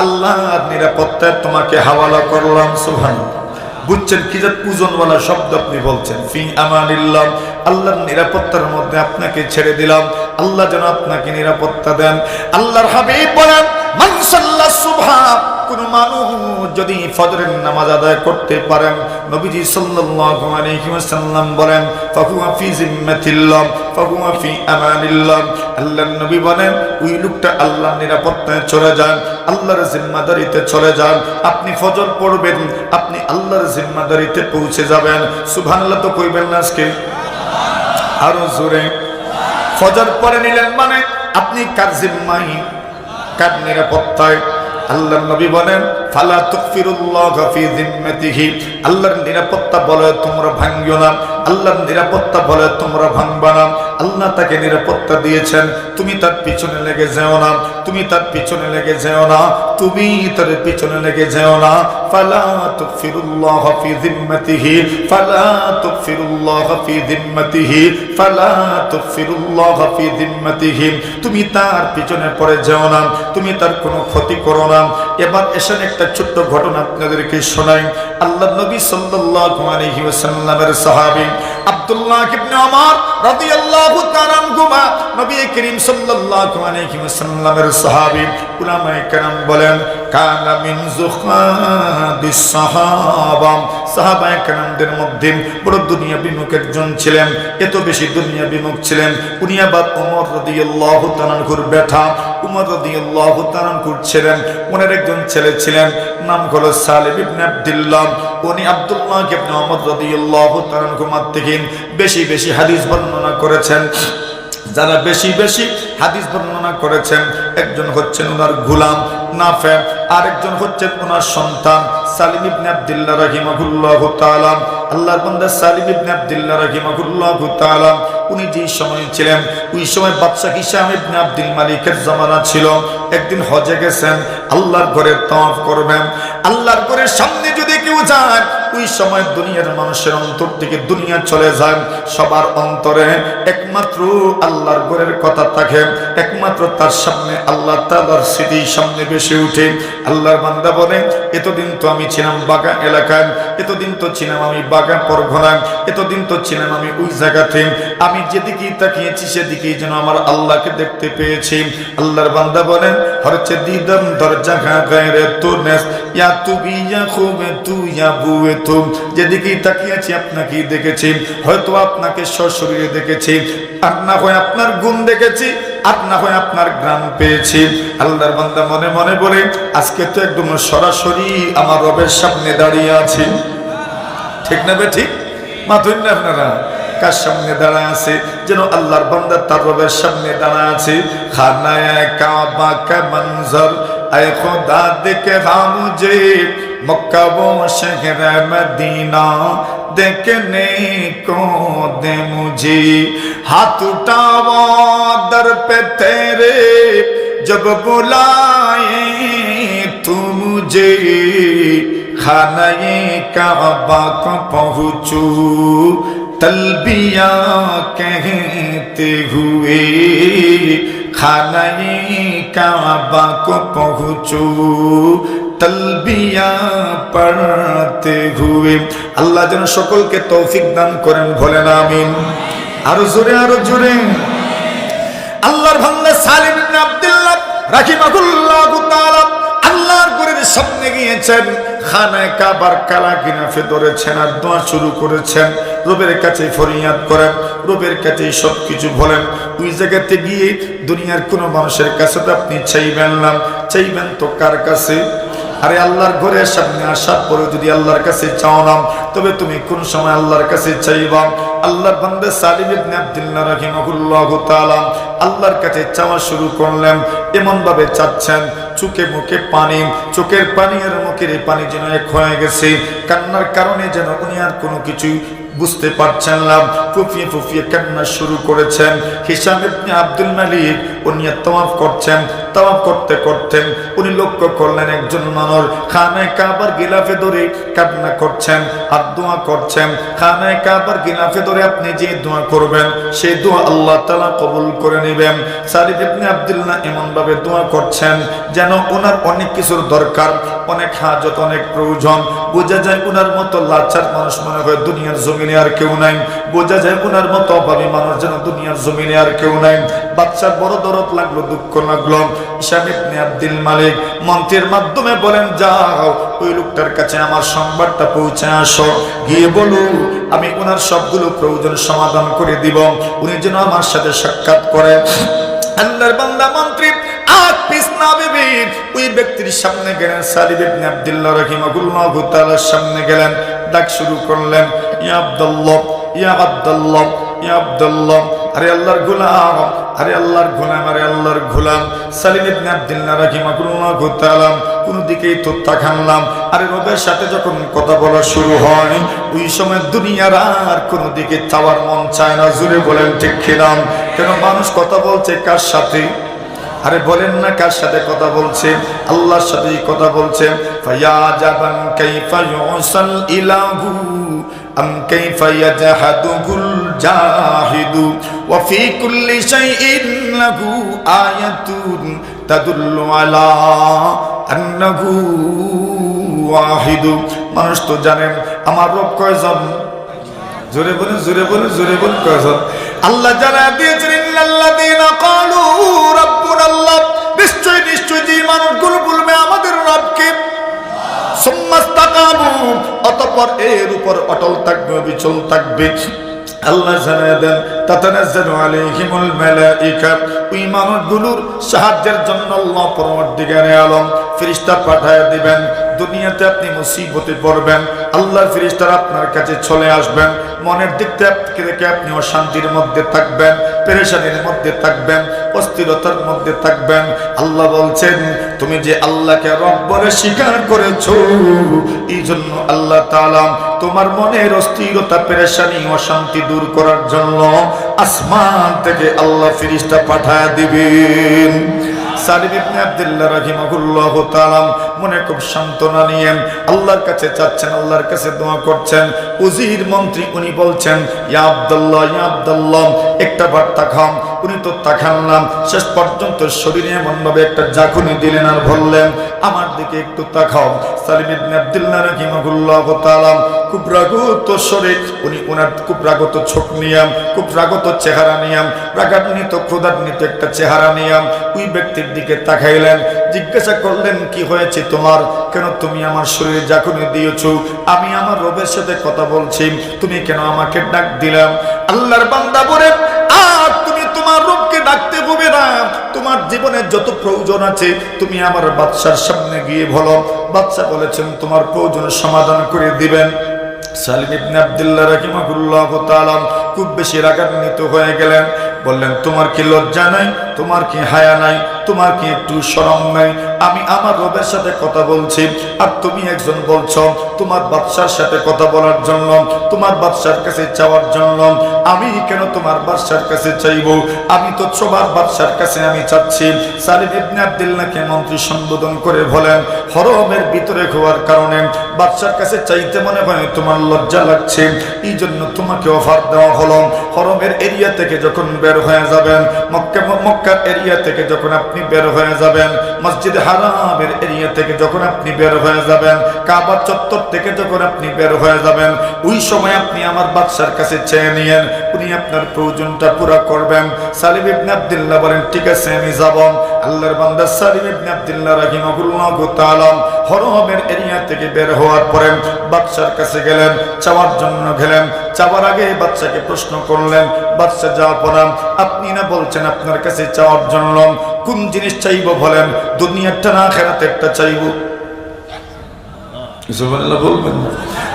আল্লাহর নিরাপত্তায় তোমাকে হাওয়ালা করলাম। সুবহানাল্লাহ। বুঝছেন কি যে ওজনওয়ালা শব্দ আপনি বলছেন? ফি আমানিল্লাহ, আল্লাহর নিরাপত্তার মধ্যে আপনাকে ছেড়ে দিলাম, আল্লাহ যেন আপনাকে নিরাপত্তা দেন। আল্লাহর হাবিব বলেন মান সাল্লাস সুবহা, কোন মানুষ যদি ফজরের নামাজ আদায় করতে পারেন, নবীজি সাল্লাল্লাহু আলাইহি ওয়াসাল্লাম বলেন ফাহুয়া ফি জিম্মাতিল্লাহ, ফাহুয়া ফি আমানিল্লাহ। আল্লাহর নবী বলেন ওই লোকটা আল্লাহর নিরাপত্তায় চলে যান, আল্লাহর জিম্মাদারিতে চলে যান। আপনি ফজর পড়বেন, আপনি আল্লাহর জিম্মাদারিতে পৌঁছে যাবেন। সুবহানাল্লাহ তো কইবেন না আজকে? আরো জোরে। ফজর পড়ে নিলেন মানে আপনি কার জিম্মায়, কার নিরাপত্তায়? আল্লাহর নবী বলেন ফালা তুগফিরুল্লাহ ফি জিম্মাতিহি, আল্লাহর নিরাপত্তা বলে তোমরা ভাঙিও না, আল্লাহর নিরাপত্তা বলে তোমরা ভাঙবা না। আল্লাহ তাকে নিরাপত্তা দিয়েছেন, তুমি তার পিছনে লেগে যেও না, তুমি তার পিছনে লেগে যেও না, তুমি তার পিছনে লেগে যেও না। ফালা তুগফিরুল্লাহ ফি জিম্মাতিহি, ফালা তুগফিরুল্লাহ ফি জিম্মাতিহি, ফালা তুগফিরুল্লাহ ফি জিম্মাতিহি, তুমি তার পিছনে পড়ে যেও না, তুমি তার কোনো ক্ষতি করো না। এবার এসেন একটা ছোট্ট ঘটনা আপনাদেরকে শোনাই। আল্লাহর নবী সাল্লাল্লাহু আলাইহি ওয়াসাল্লামের সাহাবী আব্দুল্লাহ ইবনে ওমর রাদিয়াল্লাহু তাআলা আনহুমা, নবী করিম সাল্লাল্লাহু আলাইহি ওয়াসাল্লামের সাহাবী। উলামায়ে কেরাম বলেন কানা মিন যুহাদিস সাহাবা, সাহাবায়ে কেরামদের মধ্যে বড় দুনিয়া বিমুখ একজন ছিলেন, এত বেশি দুনিয়া বিমুখ ছিলেন। উনি আবার ওমর রাদিয়াল্লাহু তাআলা আনহুর বেটা, উমর রাদিয়াল্লাহু তাআলা আনহুর ছিলেন। ওনার একজন ছেলে ছিলেন, নাম হলো সালিম ইবনে আব্দুল্লাহ। উনি আব্দুল্লাহ ইবনে ওমর রাদিয়াল্লাহু তাআলা আনহু থেকে বেশি বেশি হাদিস বর্ণনা করেছেন। যারা বেশি বেশি হাদিস বর্ণনা করেছেন, একজন হচ্ছেন ওনার গোলাম নাফে, আরেকজন হচ্ছেন ওনার সন্তান সালিম ইবনে আব্দুল্লাহ রাহিমাহুল্লাহু তাআলা। আল্লাহর বান্দা সালিম ইবনে আব্দুল্লাহ রাহিমাহুল্লাহু তাআলা উনি যে সময় ছিলেন, ওই সময় বাদশা হিশাম ইবনে আব্দুল মালিকের জামানা ছিল। একদিন হজে গেছেন, আল্লাহর ঘরে তাওয়াফ করবেন। আল্লাহর ঘরের সামনে যদি কেউ যায়, ওই সময় দুনিয়ার মানুষের অন্তর থেকে দুনিয়া চলে যায়, সবার অন্তরে একমাত্র আল্লাহর ঘরের কথা থাকে, একমাত্র তার সামনে আল্লাহ তাআলার স্মৃতি সামনে ভেসে উঠে। আল্লাহর বান্দা বলে এতদিন তো আমি ছিলাম বাগান এলাকায়, এতদিন তো ছিলাম আমি বাগান পরগনায়, এতদিন তো ছিলাম আমি ওই জায়গাতে, আমি যেদিকেই তাকিয়েছি সেদিকেই যেন আমার আল্লাহকে দেখতে পেয়েছি। আল্লাহর বান্দা বলেন হরচে দিদম দরজা গায়রে তো নেস ইয়া তু বিয়া খুবে তু ইয়া বুয়ে তু, যেদিকেই তাকিয়েছি আপনাকেই দেখেছি, হয়তো আপনাকে সশরীরে দেখেছি, আর না হয় আপনার গুণ দেখেছি, আর না হয় আপনার গ্রাম পেয়েছি। আল্লাহর বান্দা মনে মনে বলে আজকে তো একদম সরাসরি আমার রবের সামনে দাঁড়িয়ে আছি। ঠিক না বে ঠিক? মাথুন না আপনারা? কার সামনে দাঁড়ায় আছে? যেন আল্লাহর বান্দা তার রবের সামনে দাঁড়ায় আছে। খানায়ে কাবা কা মঞ্জর আয়ে খুদা দেখা মুঝে, মক্কা ও শহর মদিনা देखने को दे मुझे, हाथ उठावा दर पे तेरे जब बुलाए तू मुझे, खाने काबा को पहुँचू तलबिया कहते हुए, खाने काबा को पहुँचू तलबिया पढ़ते हुए। আল্লাহ যেন সকলকে তৌফিক দান করেন, বলেন আমিন। আরো জোরে, আরো জোরে। আল্লাহর বান্দা সালিম ইবনে আব্দুল্লাহ রাহিমাহুল্লাহু তাআলা আল্লাহর ঘরের সামনে গিয়েছেন, খানায়ে কাবার কালা গিনাফে ধরেছেন আর দোয়া শুরু করেছেন, রবের কাছে ফরিয়াদ করেন, রবের কাছে সবকিছু বলেন। ওই জায়গাতে গিয়ে দুনিয়ার কোনো মানুষের কাছে তো আপনি চাইবেন না, চাইবেন তো কার কাছে? আরে আল্লাহর ঘরের সামনে আসার পরে যদি আল্লাহর কাছে চাও না, তবে তুমি কোন সময় আল্লাহর কাছে চাইবা? আল্লাহর বান্দা সালিম ইবনে আব্দুল্লাহ রাহিমাহুল্লাহু তাআলা আল্লাহর কাছে চাওয়া শুরু করলেন। এমন ভাবে চাচ্ছেন, চোখে মুখে পানি, চোখের পানি আর মুখের পানি যেন এক হয়ে গেছে। কান্নার কারণে যেন উনি আর কোনো কিছু বুঝতে পারছেন না। ফুফিয়ে ফুফিয়ে কান্না শুরু করেছেন। হিশাম ইবনে আব্দুল মালিক উনি তাওয়াফ করছেন। তাওয়াফ করতে করতে উনি লক্ষ্য করলেন একজন মানুষ খানায়ে কাবার গিলাফে ধরে কান্না করছেন আর দোয়া করছেন। খানায়ে কাবার গিলাফে ধরে আপনি যে দোয়া করবেন, সেই দোয়া আল্লাহ তাআলা কবুল করে নেবেন। সালিম ইবনে আব্দুল্লাহ এমন ভাবে দোয়া করছেন যেন ওনার অনেক কিছুর দরকার, অনেক হাজত, অনেক প্রয়োজন। বোঝা যায় ওনার মতো লাচার মানুষ মনে হয় দুনিয়ার জমিনে আর কেউ নাই। বোঝা যায় ওনার মতো অভাবী মানুষ যেন দুনিয়ার জমিনে আর কেউ নাই। বাচ্চার বড় দরদ লাগলো, দুঃখ লাগলো। হিশাম ইবনে আব্দুল মালিক মন্ত্রের মাধ্যমে বলেন, যাও ওই লোকটার কাছে আমার সংবাদটা পৌঁছে আসো, গিয়ে বলো আমি ওনার সবগুলো প্রয়োজন সমাধান করে দিব, উনি যেন আমার সাথে সাক্ষাৎ করে। আল্লাহর বান্দা মন্ত্রী আজ পিছ না ভেবে ওই ব্যক্তির সামনে গেলেন। সালিম ইবনে আব্দুল্লাহ রাহিমাহুল্লাহু তাআলার সামনে গেলেন, ডাক শুরু করলেন, ইয়া আব্দুল্লাহ, ইয়া আব্দুল্লাহ, ইয়া আব্দুল্লাহ। আরে আল্লাহর গোলাম, আরে আল্লাহর গোলাম, আরে আল্লাহর গোলাম। সালিম ইবনে আব্দুল্লাহ রাহিমাহুল্লাহু তাআলা কোন দিকেই তো তাকানলাম। আরে রবের সাথে যখন কথা বলা শুরু হয়, ওই সময় দুনিয়ার আর কোন দিকে চাওয়ার মন চায় না। জোরে বলেন ঠিক কিনা? কেন মানুষ কথা বলছে কার সাথে? আরে বলেন না কার সাথে কথা বলছে? আল্লাহর সাথেই কথা বলছে। ফায়া জাবান কাইফা ইউসাল ইলাহু আম কাইফা ইয়াজহাদুল জাহিদু ওয়া ফি কুল্লি শাইইন লাহু আয়াতুন তাদুল্লু আলা আন্নাহু ওয়াহিদু। মানুষ তো জানেন আমার রব কয়জন? জোরে বলুন, জোরে বলুন, জোরে বলুন, কয়জন? আল্লাহ জানা দিয়েছেন, ইন্নাল্লাযীনা ক্বালু রাব্বুনাল্লাহ, নিশ্চয় নিশ্চয় যে মানুষগুলো বলবে আমাদের রবকে, সুম্মাস্তাকামু, অতঃপর এর উপর অটল থাকবে, অবিচল থাকবে। আল্লাহ জানিয়ে দেন, তাতানাজ্জালু আলাইহিমুল মালাইকা, ওই মানুষগুলোর সাহায্যের জন্য আল্লাহ পরওয়ারদিগারে আলম ফেরেশতা পাঠিয়ে দিবেন। দুনিয়াতে আপনি মুসিবতে পড়বেন, আল্লাহর ফেরেশতারা আপনার কাছে চলে আসবেন। মনের দিক থেকে আপনি অশান্তির মধ্যে থাকবেন, পেরেশানির মধ্যে থাকবেন, অস্থিরতার মধ্যে থাকবেন। আল্লাহ বলছেন, তুমি যে আল্লাহকে রব বলে স্বীকার করেছো, এই জন্য আল্লাহ তাআলা তোমার মনের অস্থিরতা, পেরেশানি, অশান্তি দূর করার জন্য আসমান থেকে আল্লাহ ফেরেশতা পাঠিয়ে দিবেন। সালিম ইবনে আব্দুল্লাহ রাহিমাহুল্লাহু তাআলা মনে খুব সান্ত্বনা নিয়ে আল্লাহর কাছে চাচ্ছেন, আল্লাহর কাছে দোয়া করছেন। উজির মন্ত্রী উনি বলছেন, ইয়া আব্দুল্লাহ, ইয়া আব্দুল্লাহ, একটা বার তাকান। উনি তো তাকান না, শেষ পর্যন্ত শরীরে এমন ভাবে একটা ঝাঁকুনি দিলেন আর বললেন, আমার দিকে একটু তাকাও। সালিম ইবনে আব্দুল্লাহ রাহিমাহুল্লাহু তাআলা খুব রাগত স্বরে, উনি ওনার খুব রাগত চোখ নিয়ে, খুব রাগত চেহারা নিয়ে, রাগান্বিত ক্রোধান্বিত একটা চেহারা নিয়ে ওই ব্যক্তির দিকে তাকাইলেন। জিজ্ঞাসা করলেন, কি হয়েছে তোমার? কেন তুমি আমার শরীরে ঝাঁকুনি দিয়েছো? আমি আমার রবের সাথে কথা বলছি, তুমি কেন আমাকে ডাক দিলাম? আল্লাহর বান্দা বলে, আর তুমি তোমার রবকে ডাকতে হবে না, তোমার জীবনের যত প্রয়োজন আছে তুমি আমার বাদশার সামনে গিয়ে বলো। বাদশা বলেছেন তোমার প্রয়োজন সমাধান করে দিবেন। সালিম ইবনে আব্দুল্লাহ রাহিমাহুল্লাহু তাআলা খুব বেশি রাগান্বিত হয়ে গেলেন। বললেন, তোমার কি লজ্জা নাই? তোমার কি হায়া নাই? তোমার কি একটু শরম নাই? আমি আমার রবের সাথে কথা বলছি, আর তুমি একজন বলছো তোমার বাদশার সাথে কথা বলার জন্য, তোমার বাদশার কাছে চাওয়ার জন্য। আমি কেন তোমার বাদশার কাছে চাইবো? আমি তো সবার বাদশার কাছে আমি চাচ্ছি। সালিম ইবনে আব্দুল্লাহকে মন্ত্রী সম্বোধন করে বলেন, হরমের ভিতরে হওয়ার কারণে বাদশার কাছে চাইতে মনে হয় তোমার লজ্জা লাগছে, এই জন্য তোমাকে অফার দেওয়া হলো। হরমের এরিয়া থেকে যখন বের হয়ে যাবেন, মক্কার এরিয়া থেকে যখন আপনি বের হয়ে যাবেন, মসজিদ হারামের এরিয়া থেকে যখন আপনি বের হয়ে যাবেন, কাবা চত্বর থেকে যখন আপনি বের হয়ে যাবেন, ওই সময় আপনি আমার বাদশার কাছে চেয়ে নিয়েন, উনি আপনার প্রয়োজনটা পুরো করবেন। সালিম ইবনে আব্দুল্লাহ বলেন, ঠিক আছে আমি যাব। আল্লাহর বান্দা সালিম ইবনে আব্দুল্লাহ রাহিমাহুল্লাহু তাআলা হরমের এরিয়া থেকে বের হওয়ার পরে বাদশার কাছে গেলেন, চাওয়ার জন্য গেলেন। চাওয়ার আগে বাদশাকে প্রশ্ন করলেন, বাদশা যাওয়ার পর আপনি না বলছেন আপনার কাছে চাওয়ার জন্য, কোন জিনিস চাইবো বলেন? দুনিয়ারটা না আখিরাতেরটা চাইবো? সুবহানাল্লাহ বলবেন না,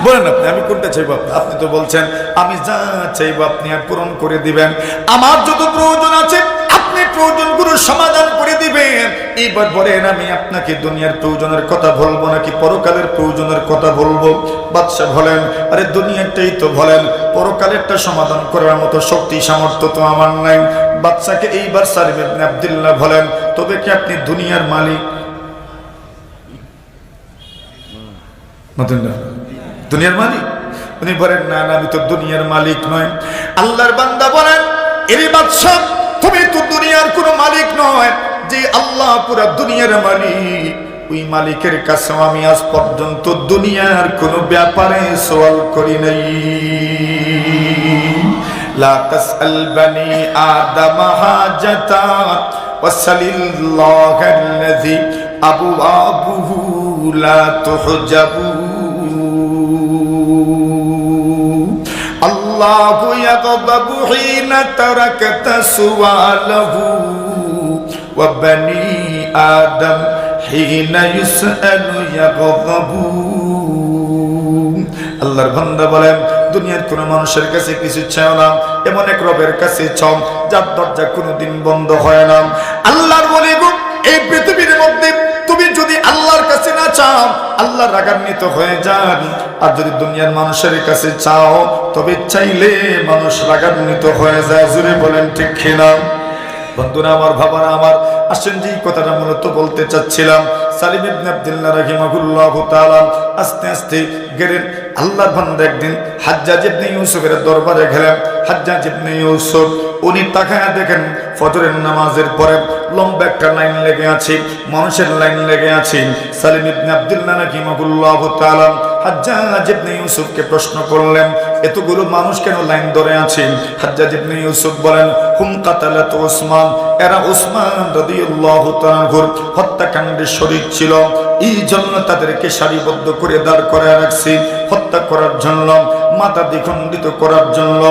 বলেন আপনি, আমি কোনটা চাইবো? আপনি তো বলছেন আমি যা চাইবো আপনি আর পূরণ করে দিবেন। আমার যত প্রয়োজন আছে আপনি প্রয়োজনগুলো সমাধান করে দিবেন। এইবার বলেন আমি আপনাকে দুনিয়ার প্রয়োজনের কথা বলবো নাকি পরকালের প্রয়োজনের কথা বলবো? বাদশা বলেন আরে দুনিয়াটাই তো বলেন, পরকালেরটা সমাধান করার মতো শক্তি সামর্থ্য তো আমার নাই। বাদশাকে এইবার সালিম ইবনে আব্দুল্লাহ বলেন তবে কি আপনি দুনিয়ার মালিক? দুনিয়ার মালিক? উনি বলেন না না, আমি তো দুনিয়ার মালিক নয়। আল্লাহর বান্দা বলেন এর বাদশা তুমি তো দুনিয়ার কোনো মালিক নয়, যে আল্লাহ পুরা দুনিয়ার মালিক ওই মালিকের কাছে আমি আজ পর্যন্ত দুনিয়ার কোনো ব্যাপারে সওয়াল করি নাই। লা তাসআল বানি আদম হাজাতা ওয়াসালিল্লাহাল্লাযী আবওয়াবুহু লা তুহজাবু। আল্লাহু ইয়াগদাবু হিনা তারাকাতা সুআলাহু ওয়া বানি আদম হিনা ইউসআলু ইয়াগদাবু। আল্লাহর বান্দা বলেন দুনিয়ার কোন মানুষের কাছে কিছু চাও না, এমন এক রবের কাছে চাও যার দরজা কোনোদিন বন্ধ হয় না। আল্লাহর বলি গো এই পৃথিবীর মধ্যে তুমি যদি আল্লাহর কাছে না চাও আল্লাহ রাগান্বিত হয়ে যান, আর যদি দুনিয়ার মানুষের কাছে চাও তবে চাইলে মানুষ রাগান্বিত হয়ে যায়। জুড়ে বলেন ঠিক কিনা? বন্ধুরা আমার, বাবারা আমার, আসেন যে কথাটা মূলত বলতে চাচ্ছিলাম, সালিম ইবনে আব্দুল্লাহ রাহিমাহুল্লাহু তাআলা আস্তে আস্তে গেলেন। আল্লাহর বান্দা একদিন হাজ্জাজ ইবনে ইউসুফের দরবারে গেলেন। হাজ্জাজ ইবনে ইউসুফ উনি তাকায়া দেখেন ফজরের নামাজের পরে লম্বা একটা লাইন লেগে আছে, মানুষের লাইন লেগে আছে। সালিম ইবনে আব্দুল্লাহ রাহিমাহুল্লাহু তাআলা হাজ্জাজ ইবনে ইউসুফকে প্রশ্ন করলেন এতগুলো মানুষ কেন লাইন ধরে আছে? হাজ্জাজ ইবনে ইউসুফ বলেন হুম কাতালাত উসমান, এরা উসমান রাদিয়াল্লাহু তাআলা হত্যাকাণ্ডে শরীক ছিল, এই জন্য তাদেরকে সারিবদ্ধ করে দাঁড় করায় রাখছি হত্যা করার জন্য, মাথা দ্বিখণ্ডিত করার জন্য।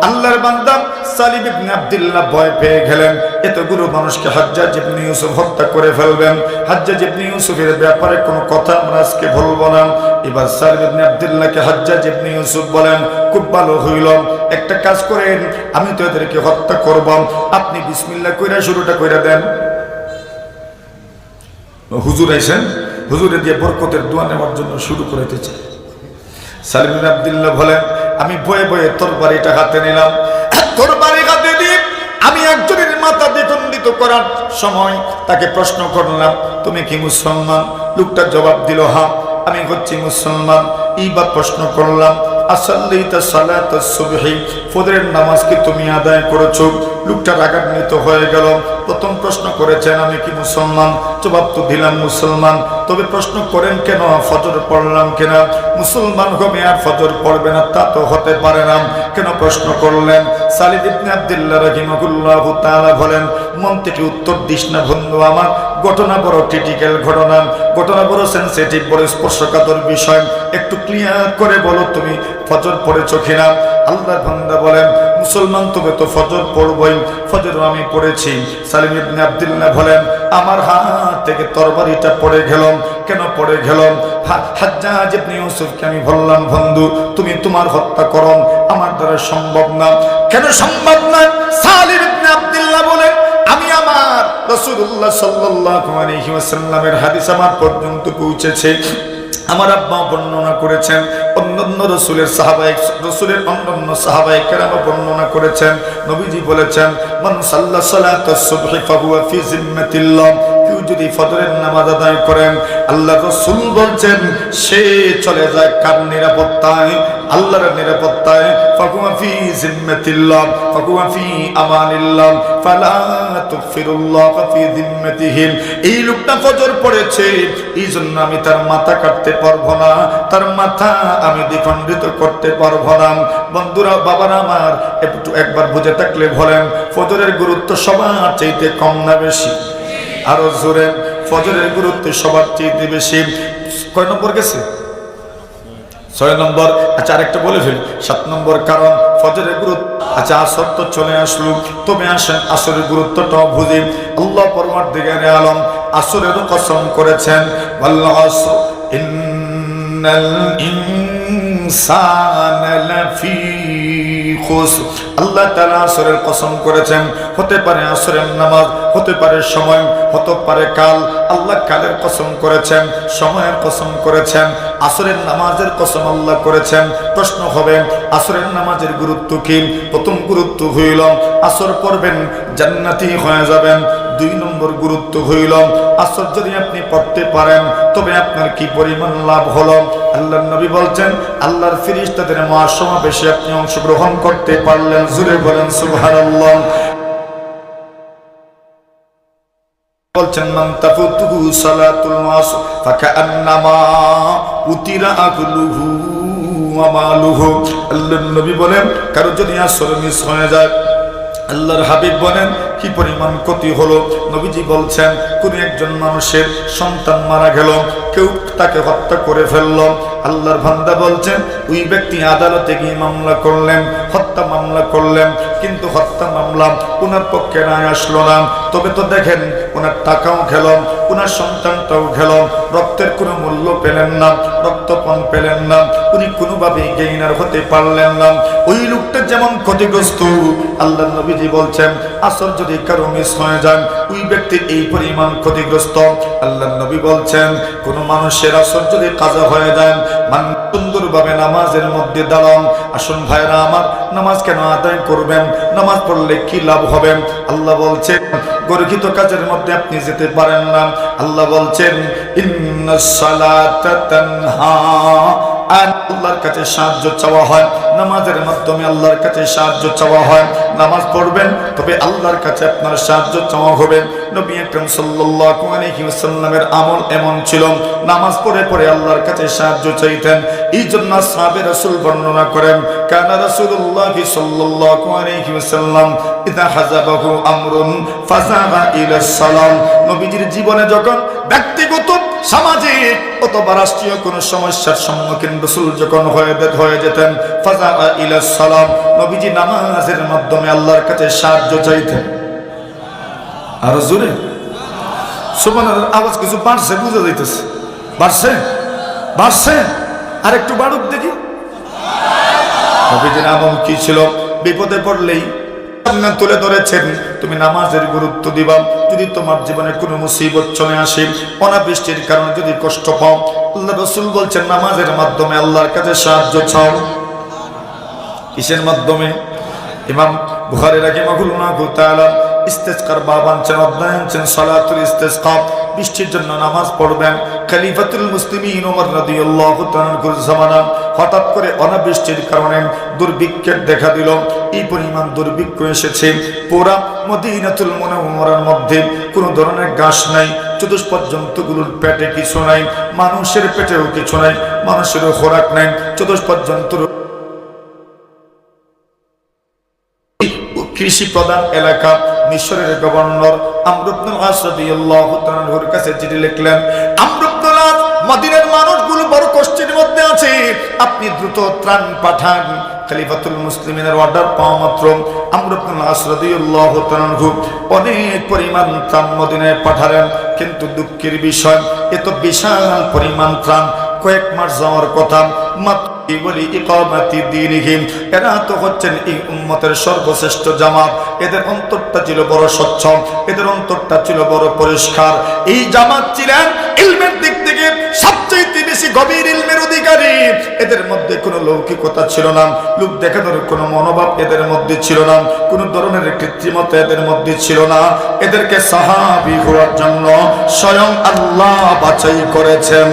আল্লাহর বান্দা সালিম ইবনে আব্দুল্লাহ ভয় পেয়ে গেলেন এতগুলো মানুষকে হাজ্জাজ ইবনে ইউসুফ হত্যা করে ফেলবেন। হাজ্জাজ ইবনে ইউসুফের ব্যাপারে কোনো কথা আমরা আজকে বলবো না। এবার সালিম ইবনে আব্দুল্লাহকে হাজ্জাজ ইবনে ইউসুফ বলেন খুব ভালো হইল, একটা কাজ করেন, আমি তো এদেরকে হত্যা করব, আপনি বিসমিল্লাহ কইরা শুরুটা কইরা দেন। হুজুর আইছেন, হুজুরে দিয়ে বরকতের দোয়া নেওয়ার জন্য শুরু করতে চাই। সালিম ইবনে আব্দুল্লাহ বলেন আমি বয়ে বয়ে তরবারিটা হাতে নিলাম, তরবারি হাতে দিয়ে আমি একজনের মাথা দ্বিখণ্ডিত করার সময় তাকে প্রশ্ন করলাম তুমি কি মুসলমান? লোকটা জবাব দিল হ্যাঁ আমি হচ্ছি মুসলমান। এইবার প্রশ্ন করলাম আসাল্লাইতা সালাতাস সুবহি, ফজরের নামাজ কি তুমি আদায় করেছো? লোকটা রাগান্বিত হয়ে গেল। প্রথম প্রশ্ন করেছেন আমি কি মুসলমান? জবাব তো দিলাম মুসলমান, তবে প্রশ্ন করেন কেন ফজর পড়লাম কেন? মুসলমান হবে আর ফজর পড়বে না তা তো হতে পারে না, কেন প্রশ্ন করলেন? সালিম ইবনে আব্দুল্লাহ রাহিমাহুল্লাহু তাআলা বলেন মন থেকে উত্তর দিস না বন্ধু আমার, ঘটনা বড় ক্রিটিক্যাল ঘটনা, ঘটনা বড় সেনসিটিভ, বড় স্পর্শকাতর বিষয়, একটু ক্লিয়ার করে বলো তুমি ফজর পড়েছো কিনা? আল্লাহর বান্দা বলেন মুসলমান তবে তো ফজর পড়বই, ফজর আমি পড়েছি। সালিম ইবনে আব্দুল্লাহ বলেন আমার হাত থেকে তরবারিটা পড়ে গেল, কেন পড়ে গেল? হাজ্জাজ ইবনে ইউসুফকে আমি বললাম বন্ধু তুমি তোমার হত্যা করো, আমার দ্বারা সম্ভব না। কেন সম্ভব না? সালিম ইবনে আব্দুল্লাহ বলেন আমি আমার রাসূলুল্লাহ সাল্লাল্লাহু আলাইহি ওয়াসাল্লামের হাদিস আমার পর্যন্ত পৌঁছেছে, আমার আব্বা বর্ণনা করেছেন, অন্যান্য রসুলের অন্যান্য সাহাবায়ে কেরাম বর্ণনা করেছেন। নবীজি বলেছেন মান সাল্লা সালাতাস সুবহি ফাহুয়া ফি জিম্মাতিল্লাহ, কেউ যদি ফজরের নামাজ আদায় করেন আল্লাহ রাসূল বলছেন সে চলে যায় কার নিরাপত্তায়? আল্লাহর নিরাপত্তায়। ফাহুয়া ফি জিম্মাতিল্লাহ ফাহুয়া ফি আমানিল্লাহ ফালা তুগফিরুল্লাহ ফি জিম্মাতিহি। এই লোকটা ফজর পড়েছে এই জন্য আমি তার মাথা কাটতে পারবো না, তার মাথা আমি দ্বিখণ্ডিত করতে পারবো না। বন্ধুরা বাবারা আমার একবার বুঝে থাকলে বলেন ফজরের গুরুত্ব সবার চাইতে কম না বেশি? আরো জোরে, ফজরের গুরুত্ব সবার চাইতে বেশি। কয় নম্বর গেছে? 6 নম্বর। আচ্ছা আরেকটা বলে ফেলি, 7 নম্বর কারণ ফজরের গুরুত্ব। আচ্ছা আসর তো চলে আসলো, তবে আসেন আসরের গুরুত্বটাও বুঝি। আল্লাহ পরওয়ারদিগারে আলম আসরেরও কসম করেছেন ওয়াল আসর ইন্নাল ইনসানা লাফি খুসর। আল্লাহ তাআলা আসরের কসম করেছেন, হতে পারে আসরের নামাজ, হতে পারে সময়, হতে পারে কাল। আল্লাহ কালের কসম করেছেন, সময়ের কসম করেছেন, আসরের নামাজের কসম আল্লাহ করেছেন। প্রশ্ন হবে আসরের নামাজের গুরুত্ব কি? প্রথম গুরুত্ব হইল আসর পড়বেন জান্নাতি হয়ে যাবেন। 2 নম্বর গুরুত্ব হইল আসর যদি আপনি পড়তে পারেন তবে আপনার কি পরিমাণ লাভ হলো। আল্লাহর নবী বলছেন আল্লাহর ফেরেশতাদের মহাসমাবেশে আপনি অংশগ্রহণ করতে পারলেন। জোরে বলেন সুবহানাল্লাহ। বলছেন মান তাফুতুহু সালাতুল আসর ফাকান্নামা উতিরা আগলুহু ওয়া মালুহু। আল্লাহর নবী বলেন কারো যদি আসর মিস হয়ে যায়, আল্লাহর হাবিব বলেন কি পরিমাণ ক্ষতি হলো। নবীজি বলছেন কোন একজন মানুষের সন্তান মারা গেল, কেউ তাকে হত্যা করে ফেলল, আল্লাহর বান্দা বলছেন ওই ব্যক্তি আদালতে গিয়ে মামলা করলেন, হত্যা মামলা করলেন, কিন্তু হত্যা মামলা ওনার পক্ষে রায় আসলো না। তবে তো দেখেন ওনার টাকাও গেল, ওনার সন্তানটাও গেল, রক্তের কোনো মূল্য পেলেন না, রক্তপণ পেলেন না, উনি কোনোভাবেই গেইনার হতে পারলেন না। ওই লোকটা যেমন ক্ষতিগ্রস্ত, আল্লাহ নবীজি বলছেন আসর যদি কারো মিস হয়ে যান ওই ব্যক্তি এই পরিমাণ ক্ষতিগ্রস্ত। আল্লাহ নবী বলছেন কোন মানুষের আসর যদি কাজা হয়ে যায়, মান সুন্দরভাবে নামাজের মধ্যে দাঁড়ান। আসুন ভাইরা আমার, নামাজ কেন আদায় করবেন? নামাজ পড়লে কি লাভ হবে? আল্লাহ বলছেন গর্হিত কাজের মধ্যে আপনি যেতে পারেন না। আল্লাহ বলছেন ইন্নাস সালাতা তানহা, আল্লাহর কাছে সাহায্য চাওয়া হয়, নামাজের মাধ্যমে আল্লাহর কাছে সাহায্য চাওয়া হয়। নামাজ পড়বেন তবে আল্লাহর কাছে আপনার সাহায্য চাওয়া হবে। নবী আকরাম সাল্লাল্লাহু আলাইহি ওয়াসাল্লামের আমল এমন ছিল, নামাজ পড়ে পড়ে আল্লাহর কাছে সাহায্য চাইতেন। এই জন্য সাহাবে রাসূল বর্ণনা করেন কানা রাসূলুল্লাহ সাল্লাল্লাহু আলাইহি ওয়াসাল্লাম ইযা হাযাবাহু আমরুন ফাযাগা ইলা সালাম। নবীজির জীবনে যখন ব্যক্তিগত, সামাজিক অথবা রাষ্ট্রীয় কোন সমস্যার সম্মুখীন রাসূল যখন হয়ে যেতেন, ফাযাগা ইলা সালাম, নবীজি নামাজের মাধ্যমে আল্লাহর কাছে সাহায্য চাইতেন। আর জোরে সুবহানাল্লাহ। আওয়াজ কিছু বাড়ছে, বুঝা যাইতেছে বাড়ছে, বাড়ছে, আর একটু বাড়ুক দেখি। নবীজির আমল কি ছিল? বিপদে পড়লেই সামনে তুলে ধরেছেন তুমি নামাজের গুরুত্ব দিবা। যদি তোমার জীবনে কোনো মুসিবত চলে আসে, অনাবৃষ্টির কারণে যদি কষ্ট পাও, আল্লাহ রাসূল বলছেন নামাজের মাধ্যমে আল্লাহর কাছে সাহায্য চাও। কিসের মাধ্যমে? ইমাম বুখারী রাহিমাহুল্লাহু তাআলা ইস্তেসকার বাব আনছেন, অধ্যায় আনছেন সালাতুল ইস্তেসকা। বৃষ্টির জন্য নামাজ পড়বেন। খলিফাতুল মুসলিমিন ওমর রাদিয়াল্লাহু তাআলার জামানা হঠাৎ করে অনাবৃষ্টির কারণে দুর্ভিক্ষের দেখা দিল। এই পরিমাণ দুর্ভিক্ষ এসেছে, পুরা মদিনাতুল মুনাওয়ারার মধ্যে কোনো ধরনের ঘাস নাই, চতুষ্পদ জন্তুগুলোর পেটে কিছু নাই, মানুষের পেটেও কিছু নাই, মানুষেরও খোরাক নাই, চতুষ্পদ জন্তুর কৃষি প্রধান এলাকা। মিশরের গভর্নর আমর ইবনুল আস রাদিয়াল্লাহু তাআলার কাছে চিঠি লিখলেন, আমর ইবনুল আস, মদিনার মানুষগুলো বড় কষ্টের মধ্যে আছে, আপনি দ্রুত ত্রাণ পাঠান। খলিফাতুল মুসলিমিনের অর্ডার পাওয়া মাত্র আমর ইবনুল আস রাদিয়াল্লাহু তাআলা অনেক পরিমাণ ত্রাণ মদিনায় পাঠালেন। কিন্তু দুঃখের বিষয়, এত বিশাল পরিমাণ ত্রাণ কয়েক মাস যাওয়ার কথা, মাত্র এরা তো হচ্ছেন এই উম্মতের সর্বশ্রেষ্ঠ জামাত। এদের অন্তরটা ছিল বড় স্বচ্ছ, এদের অন্তরটা ছিল বড় পরিষ্কার। এই জামাত ছিলেন ইলমের দিক থেকে সবচেয়ে বেশি গভীর ইলমের অধিকারী। এদের মধ্যে কোনো লৌকিকতা ছিল না, লোক দেখানোর কোনো মনোভাব এদের মধ্যে ছিল না, কোনো ধরনের কৃত্রিমতা এদের মধ্যে ছিল না। এদেরকে সাহাবী হওয়ার জন্য স্বয়ং আল্লাহ বাছাই করেছেন।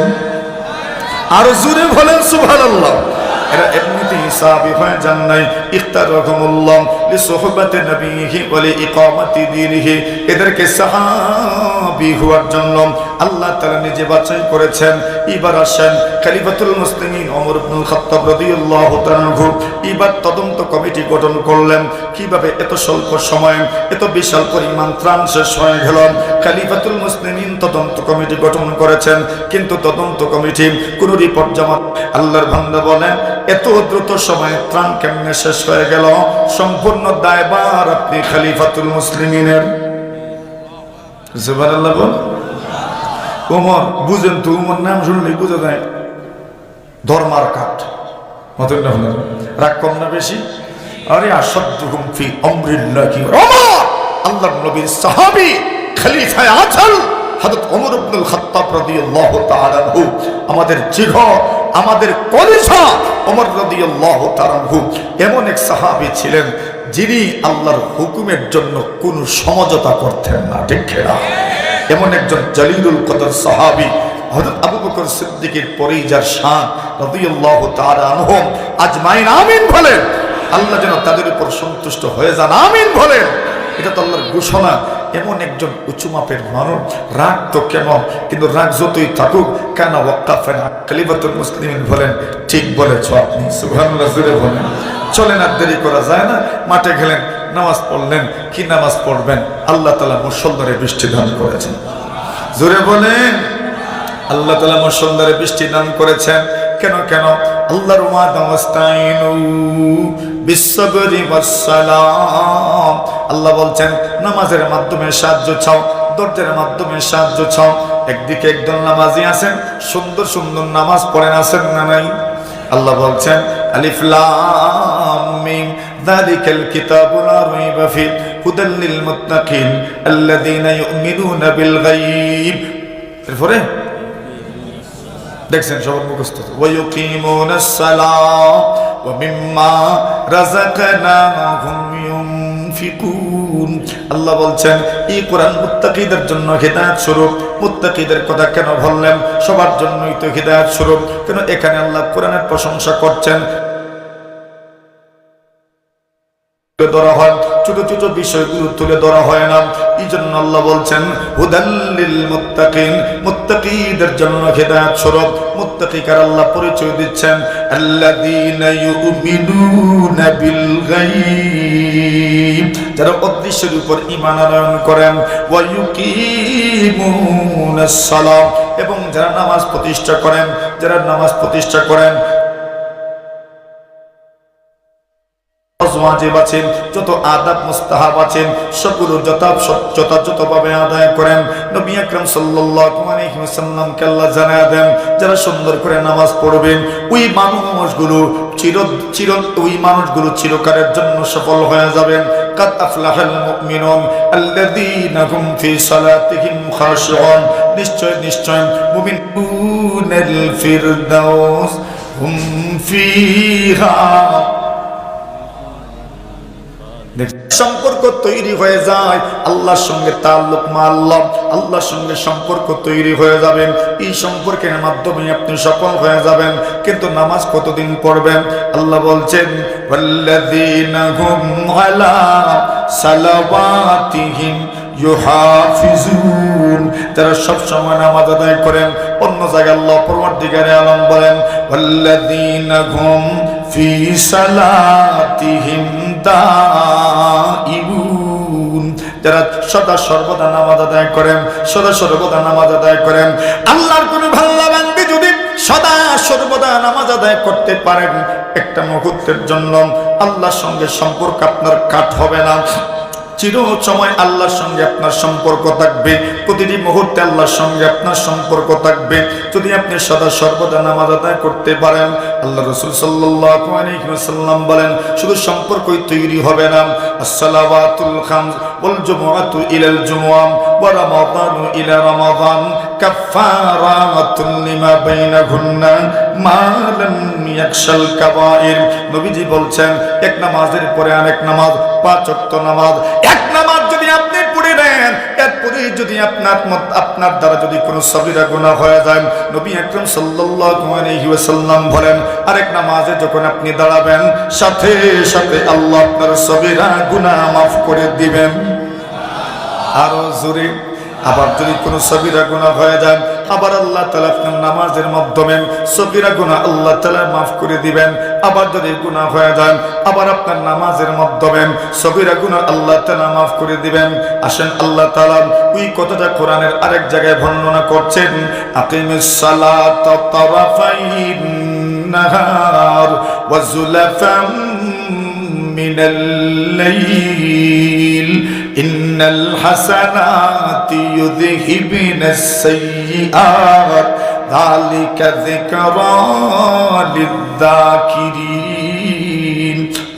আর জোরে বলেন সুবহানাল্লাহ। এরা এমনিতেই সাহাবী হয়ে যান নাই, ইখতারাহুমুল্লাহ লিসুহবাতি নবিহি ওয়া লিইকামাতি দীনিহি। এদেরকে সাহাবী হওয়ার জন্য আল্লাহ তাআলা নিজে বাছাই করেছেন। এবার আসেন খলিফাতুল মুসলিমিন ওমর ইবনুল খাত্তাব রাদিয়াল্লাহু তাআলা এবার তদন্ত কমিটি গঠন করলেন, কিভাবে এত স্বল্প সময়ে এত বিশাল পরিমাণ ত্রাণ শেষ হয়ে গেল। খলিফাতুল মুসলিমিন তদন্ত কমিটি গঠন করেছেন, কিন্তু তদন্ত কমিটি কোন রিপোর্ট জমা। আল্লাহর বান্দা বলেন এত দ্রুত সময়ে ত্রাণ কেমনে শেষ হয়ে গেল? সম্পূর্ণ দায়ভার আপনি খলিফাতুল মুসলিমিনের। সুবহানাল্লাহ। ওমর বুঝেন তো, ওমর নাম শুনলেই বোঝা যায় ধর্মার কাঠ মতন না হলেন রাগ কম না বেশি আরে আসাদুহুম ফি আমরিল্লাহি ওমর আল্লাহর নবীর সাহাবী খলিফা আজল হযরত ওমর ইবনুল খাত্তাব রাদিয়াল্লাহু তাআলা আনহু আমাদের জিগর আমাদের কলিজা ওমর রাদিয়াল্লাহু তাআলা আনহু এমন এক সাহাবী ছিলেন যিনি আল্লাহর হুকুমের জন্য কোনো সমঝোতা করতেন না ঠিক না এমন একজন জলিলুল কদর সাহাবী হযরত আবু বকর সিদ্দিকের পরেই যার শান রাদিয়াল্লাহু তাআলা আনহুম আজমাইন আমিন বলেন আল্লাহ যেন তাদের উপর সন্তুষ্ট হয়ে যান আমিন বলেন এটা তো আল্লাহর ঘোষণা এমন একজন উঁচু মাপের মানুষ রাগ তো কেন কিন্তু রাগ যতই থাকুক কেন ওয়াক্কাফেন খলিফাতুল মুসলিমিন বলেন ঠিক বলেছ আপনি সুবহানাল্লাহ জোরে বলেন চলেন আর দেরি করা যায় না মাঠে গেলেন নামাজ পড়লেন কি নামাজ পড়বেন আল্লাহ তাআলা মুষলধারে বৃষ্টি দান করেছেন জোরে বলেন আল্লাহ তাআলা মুষলধারে বৃষ্টি দান করেছেন কেন কেন আল্লাহর ওয়াদা ওয়াস্তাইনু বিসসবরি ওয়াসসালাম আল্লাহ বলছেন নামাজের মাধ্যমে সাহায্য চাও ধৈর্যের মাধ্যমে সাহায্য চাও একদিকে একদল নামাজি আছেন সুন্দর সুন্দর নামাজ পড়েন আছেন না নাই আল্লাহ বলছেন আলিফ লাম মিম যালিকাল কিতাবু লা রাইবা ফি হুদাল লিল মুত্তাকিন আল্লাযীনা ইউমিনুনা বিল গায়ব এরপরে দেখছেন সবার মুখস্থ ওয়ায়ুকিমুনাস সালাত ওয়া মিম্মা রাযাকনাহুম ইউনফিকুন আল্লাহ বলছেন এই কোরআন মুত্তাকিদের জন্য হিদায়াত স্বরূপ মুত্তাকিদের কথা কেন বললেন সবার জন্যই তো হিদায়াত স্বরূপ কেন এখানে আল্লাহ কোরআনের প্রশংসা করছেন ধরা হয় ছোট ছোট বিষয়গুলো তুলে ধরা হয় না এই জন্য আল্লাহ বলছেন হুদাল্লিল মুত্তাকিন মুত্তাকিদের জন্য হিদায়াত স্বরূপ মুত্তাকি কার আল্লাহ পরিচয় দিচ্ছেন আল্লাযীনা ইউমিনুনা বিল গায়ব যারা অদৃশ্যের উপর ঈমান আনয়ন করেন ওয়া ইউকিমুনাস সালাত এবং যারা নামাজ প্রতিষ্ঠা করেন ওয়াজিব আছেন যত আদাব মুস্তাহাব আছেন সবগুলো যথাযথভাবে আদায় করেন নবী আকরাম সাল্লাল্লাহু আলাইহি ওয়াসাল্লামকে আল্লাহ জানায়া দেন যারা সুন্দর করে নামাজ পড়বেন ওই মানুষগুলো চিরকালের জন্য সফল হয়ে যাবেন কাদ আফলাহাল মুমিনুন আল্লাযীনা হুম ফি সালাতিহিম খাশিউন নিশ্চয় মুমিনুনাল ফিরদাউস হুম ফিহা সম্পর্ক তৈরি হয়ে যায় আল্লাহর সঙ্গে তাআল্লুক মাআল্লাহ আল্লাহর সঙ্গে সম্পর্ক তৈরি হয়ে যাবেন এই সম্পর্কের মাধ্যমে আপনি সফল হয়ে যাবেন কিন্তু নামাজ কতদিন পড়বেন আল্লাহ বলছেন ওয়াল্লাযীনা হুম আলা সালাওয়াতিহিম ইউহাফিজুন যারা সব সময় নামাজ আদায় করেন অন্য জায়গায় আল্লাহ পরওয়ারদিগারে আলম বলেন ওয়াল্লাযীনা হুম ফি সালাতিহিম দাঈমুন যারা সদা সর্বদা নামাজ আদায় করেন আল্লাহর কোন বান্দা বান্দী যদি সদা সর্বদা নামাজ আদায় করতে পারেন একটা মুহূর্তের জন্য আল্লাহর সঙ্গে সম্পর্ক আপনার কাট হবে না চির সময় আল্লাহর সঙ্গে আপনার সম্পর্ক থাকবে প্রতিটি মুহূর্তে আল্লাহর সঙ্গে আপনার সম্পর্ক থাকবে যদি আপনি সদা সর্বদা নামাজ আদায় করতে পারেন আল্লাহ রাসূল সাল্লাল্লাহু আলাইহি ওয়াসাল্লাম বলেন শুধু সম্পর্কই তৈরি হবে না as-salawatul khams wal jumu'atu ila al-jumu'ah wa ramadanu ila ramadan kaffaratun lima bainahunna ma lam yakshal kaba'ir নবীজি বলছেন এক নামাজের পরে আরেক নামাজ পাঁচ ওয়াক্ত নামাজ এক নামাজ যদি আপনি পড়ে নেন এরপরে যদি আপনার দ্বারা যদি কোনো সগীরা গুনাহ হয়ে যায় নবী আকরাম সাল্লাল্লাহু আলাইহি ওয়াসাল্লাম বলেন আরেক নামাজে যখন আপনি দাঁড়াবেন সাথে সাথে আল্লাহ আপনার সগীরা গুনাহ মাফ করে দিবেন আরো জোরে আবার যদি কোনো সগীরা গুনাহ হয়ে যায় আবার আল্লাহ তাআলা আপনার নামাজের মাধ্যমে সগীরা গুনাহ আল্লাহ তাআলা মাফ করে দিবেন আবার যদি গুনাহ হয়ে যায় আবার আপনার নামাজের মাধ্যমে সগীরা গুনাহ আল্লাহ তাআলা মাফ করে দিবেন আসেন আল্লাহ তাআলা ওই কথাটা কোরআনের আরেক জায়গায় বর্ণনা করছেন আকিমিস সালাতা তারাফাইন নাহার ওয়া যুলাফাম মিনাল লাইল ইন্নাল হাসানাতি ইউযহিবুনাস সাইয়্যাত যালিকা যিকরা লিয-যাকিরিন।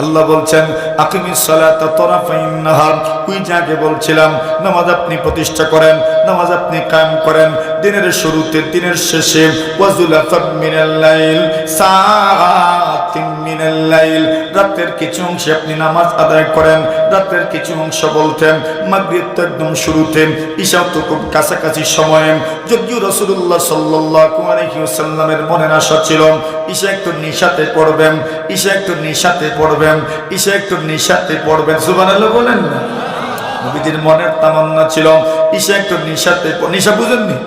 আল্লাহ বলছেন আকিমিস সালাতা তারাফাইন নাহার, ওই জায়গায় বলছিলাম নামাজ আপনি প্রতিষ্ঠা করেন, নামাজ আপনি কায়েম করেন দিনের শুরুতে দিনের শেষে, ওয়াজুলাফাম মিনাল লাইল সাআতিন মিনাল লাইল, রাতের কিছু অংশে আপনি নামাজ আদায় করেন। রাতের কিছু অংশ বলতেন মাগরিব তো একদম শুরুতে, ঈশা তো খুব কাছাকাছি সময়ে। যদিও রাসূলুল্লাহ সাল্লাল্লাহু আলাইহি ওয়াসাল্লামের মনের আশা ছিল ঈশা একটু নিশাতে পড়বেন, ঈশা একটু নিশাতে পড়বেন, ঈশা একটু নিশাতে পড়বেন। সুবহানাল্লাহ বলেন না? নবীজির মনের তামান্না ছিল ঈশা একটু নিশাতে, নিশা বুঝেননি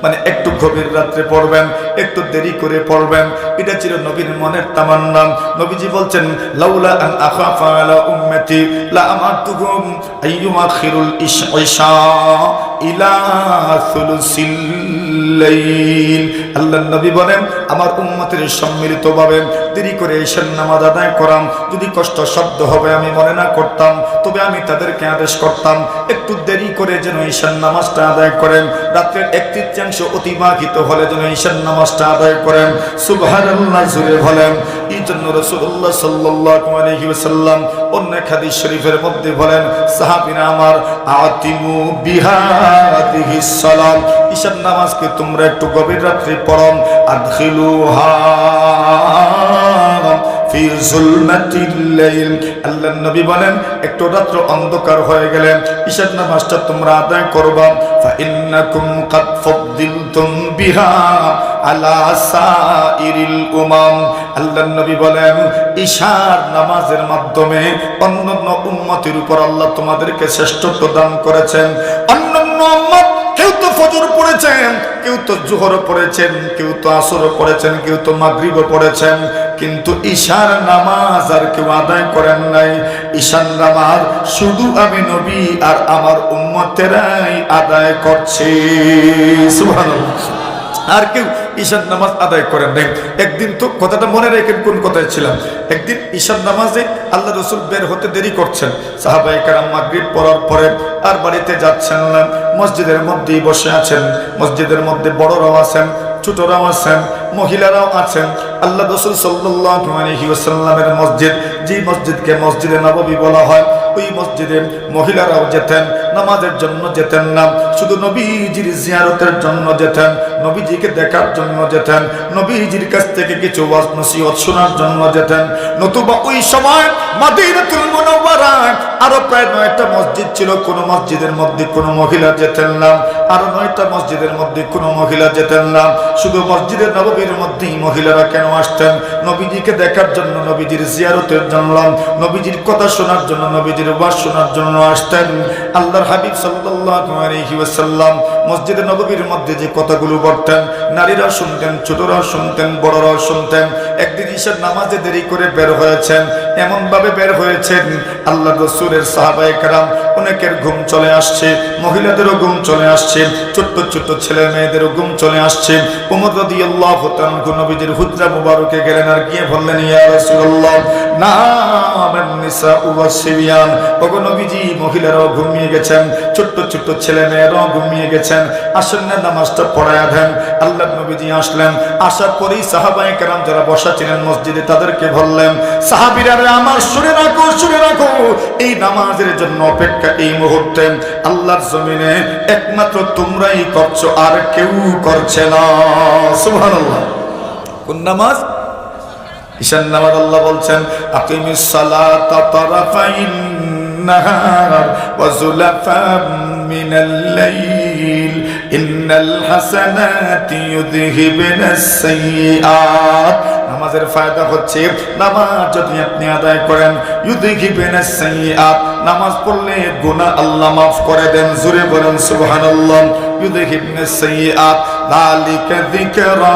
মানে একটু গভীর রাত্রে পড়বেন, একটু দেরি করে পড়বেন, এটা ছিল নবীর মনের তামান্না। নবীজি বলছেন লাউলা আন আখাফা আলা উম্মতি লা আমারতুহুম আইয়ুআখিরুল ইশা ইলা সুলুসিল লাইল। আল্লাহর নবী বলেন আমার উম্মতের সম্মিলিতভাবে দেরি করে ঈশার নামাজ আদায় করাম যদি কষ্ট শব্দ হবে আমি মনে না করতাম, তবে আমি তাদেরকে আদেশ করতাম একটু দেরি করে যেন ঈশার নামাজটা আদায় করেন, রাতের 1/3 অতিবাহিত হলে যেন ঈশার নামাজটা আদায় করেন। সুবহানাল্লাহ জোরে বলেন। এই জন্য রাসূলুল্লাহ সাল্লাল্লাহু আলাইহি ওয়াসাল্লাম অন্য হাদিস শরীফের মধ্যে বলেন সাহাবীরা আমার আতিমু বিহাদিহিস সালাম, ঈশার নামাজকে তোমরা একটু গভীর রাত্রে পড়ো। আদখিলুহা ফি যুলমাতিল লাইল, আল্লাহর নবী বলেন একটু রাত্র অন্ধকার হয়ে গেলে ঈশার নামাজটা তোমরা আদায় করবা। ফা ইন্নাকুম কাদ ফাদ্দিলতুম বিহা আলা সাইরিল উমাম, আল্লাহর নবী বলেন ঈশার নামাজের মাধ্যমে অন্যান্য উম্মতের উপর আল্লাহ তোমাদেরকে শ্রেষ্ঠত্ব দান করেছেন। অন্যান্য উম্মত কেউ তো ফজর পড়েছেন, কেউ তো জোহর পড়েছেন, কেউ তো আসর পড়েছেন, কেউ তো মাগরিবও পড়েছেন, কিন্তু ঈশার নামাজ আর কেউ আদায় করেন নাই। ঈশার নামাজ শুধু আমি নবী আর আমার উম্মতেরাই আদায় করছে। সুবহানাল্লাহ। আর কেউ ঈশার নামাজ আদায় করেন নাই। একদিন তো কথাটা মনে রেখেন কোন কথায় ছিলাম, একদিন ঈশার নামাজে আল্লাহ রসুল বের হতে দেরি করছেন, সাহাবায়ে কেরাম মাগরিব পড়ার পরে আর বাড়িতে যাচ্ছেন না, মসজিদের মধ্যেই বসে আছেন। মসজিদের মধ্যে বড়রাও আছেন, ছোটরাও আছেন, মহিলারাও আছেন। আল্লাহ রাসূল সাল্লাল্লাহু আলাইহি ওয়াসাল্লামের মসজিদ, যে মসজিদকে মসজিদে নববী বলা হয়, ওই মসজিদে মহিলারাও যেতেন, নামাজের জন্য যেতেন না, শুধু নবীজির জিয়ারতের জন্য যেতেন, নবীজিকে দেখার জন্য যেতেন, নবীজির কাছ থেকে কিছু ওয়াজ নসিহত শোনার জন্য যেতেন। নতুবা ওই সময় মদিনাতুল মুনাওয়ারায় আরো প্রায় 9টা মসজিদ ছিল, কোন মসজিদের মধ্যে কোনো মহিলা যেতেন না, আরো 9টা মসজিদের মধ্যে কোনো মহিলা যেতেন না। শুধু মসজিদে নববীর মধ্যেই মহিলারা কেন আসতেন? নবীজিকে দেখার জন্য, নবীজির জিয়ারতের জন্য, নবীজির কথা শোনার জন্য, নবীজির ওয়াজ শোনার জন্য আসতেন। আল্লাহর হাবিব সাল্লাল্লাহু আলাইহি ওয়াসাল্লাম মসজিদে নববীর মধ্যে যে কথাগুলো বলতেন, নারীরা শুনতেন, ছোটরাও শুনতেন, বড়রাও শুনতেন। একদিন ঈশার নামাজে দেরি করে বের হয়েছেন, এমন ভাবে বের হয়েছেন আল্লাহ রাসূলের সাহাবায়ে কেরাম অনেকের ঘুম চলে আসছে, মহিলাদেরও ঘুম চলে আসছে, ছোট্ট ছোট্ট ছেলে মেয়েদেরও ঘুম চলে আসছে। ওমর রাদিয়াল্লাহু তাআলা নবীজির হুজরা মুবারকে গেলেন আর গিয়ে বললেন ইয়া রাসূলুল্লাহ নামান নিসাউ ওয়াস সিবিয়ান, ওগো নবীজি মহিলারাও ঘুমিয়ে গেছেন, ছোট্ট ছোট্ট ছেলে মেয়েরাও ঘুমিয়ে গেছেন, আসেন না নামাজটা পড়ায়া দেন। আল্লাহর নবীজি আসলেন, আসার পরেই সাহাবায়ে কেরাম যারা বসা ছিলেন মসজিদে তাদেরকে বললেন সাহাবীরা আমার শুনে রাখো, শুনে রাখো, এই নামাজের জন্য অপেক্ষা এই মুহূর্তে আল্লাহর জমিনে একমাত্র তোমরাই করছো, আর কেউ করছে না। সুবহানাল্লাহ। কোন নামাজ? ঈশার নামাজ। আল্লাহ বলছেন আকিমিস সালাতা তারাফাইন নাহার ওয়া যুলাফাম মিনাল লাইল ইন্নাল হাসানাতি ইউযহিবুনাস সাইয়্যাত। নামাজের ফায়দা হচ্ছে নামাজ যদি আপনি আদায় করেন, ইউযহিবুনাস সাইয়্যাত, নামাজ পড়লে গুনাহ আল্লাহ মাফ করে দেন। জোরে বলেন সুবহানাল্লাহ। ইউযহিবুনাস সাইয়্যাত যালিকা যিকরা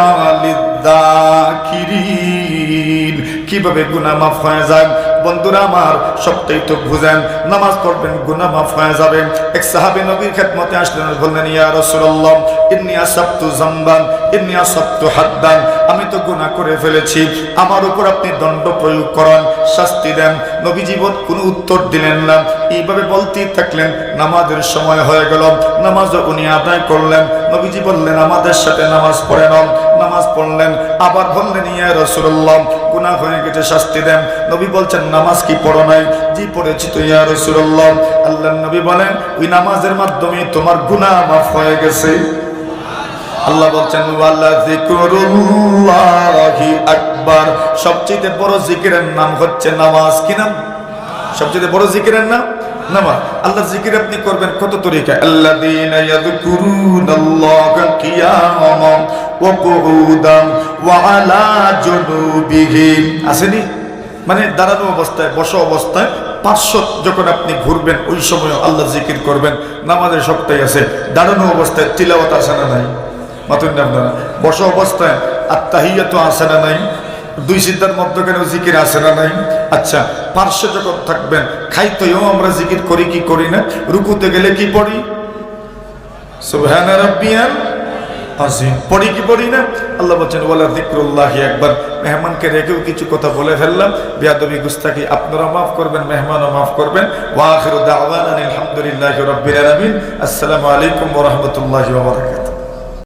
লিয-যাকিরিন। কিভাবে গুনাহ মাফ হয়ে যায় বন্ধুরা আমার, সবটাই তো বুঝেন। নামাজ পড়বেন গুনাহ মাফ হয়ে যাবে। এক সাহাবী নবীর খেদমতে আসলেন, বললেন ইয়া রাসূলুল্লাহ ইন্নী আসাবতু যামবান ইন্নী আসাবতু হাদ্দান, আমি তো গুনাহ করে ফেলেছি, আমার উপর আপনি দণ্ড প্রয়োগ করেন, শাস্তি দেন। নবীজি কোনো উত্তর দিলেন না, এইভাবে বলতেই থাকলেন। নামাজের সময় হয়ে গেল, নামাজও উনি আদায় করলেন। নবীজি বললেন আমাদের সাথে নামাজ পড়ে নাও। নামাজ পড়লেন, আবার বললেন ইয়া রাসূলুল্লাহ গুনাহ হয়ে গেছে, শাস্তি দেন। নবী বলছেন নামাজ কি পড়ো নাই? জি পড়েছি তো ইয়া রাসূলুল্লাহ। আল্লাহর নবী বলেন ওই নামাজের মাধ্যমে তোমার গুনাহ মাফ হয়ে গেছে। আল্লাহ বলছেন ওয়ালা যিকরুল্লাহি আকবার, সবচেয়ে বড় জিকিরের নাম হচ্ছে নামাজ। কি নাম? সবচেয়ে বড় জিকিরের নাম নামাজ। আল্লাহর জিকির আপনি করবেন কত তরিকা। আল্লাযীনা ইয়াযকুরুনাল্লাহা কিয়ামান ওয়া কুউদান ওয়া আলা জুনুবিহিম, আসেনি? মানে দাঁড়ানো অবস্থায়, বসা অবস্থায়, পাঁচশো যখন আপনি ঘুরবেন ওই সময় আল্লাহ জিকির করবেন। নামাজের সবটাই আছে। দাঁড়ানো অবস্থায় তিলাওয়াত আসে না নাই? মাতুন না আপনারা? বসা অবস্থায় আত্তাহিয়াতু আসে না নাই? দুই সিদ্ধার মধ্যখানে জিকির আসে না নাই? আচ্ছা, পার্শ্বে যখন থাকবেন, খাইতেও আমরা জিকির করি কি করি না? রুকুতে গেলে কি পড়ি? সুবহান রাব্বিয়াল আযীম পড়ি কি পড়ি না? আল্লাহ বলছেন ওয়ালা যিকরুল্লাহি আকবার। মেহমানকে রেখেও কিছু কথা বলে ফেললাম, বেয়াদবি গুস্তাখি আপনারা মাফ করবেন, মেহমানও মাফ করবেন। ওয়া আখিরু দাওয়ানা আলহামদুলিল্লাহি রাব্বিল আলামিন। আসসালামু আলাইকুম ওয়া রাহমাতুল্লাহি ওয়া বারাকাতুহু।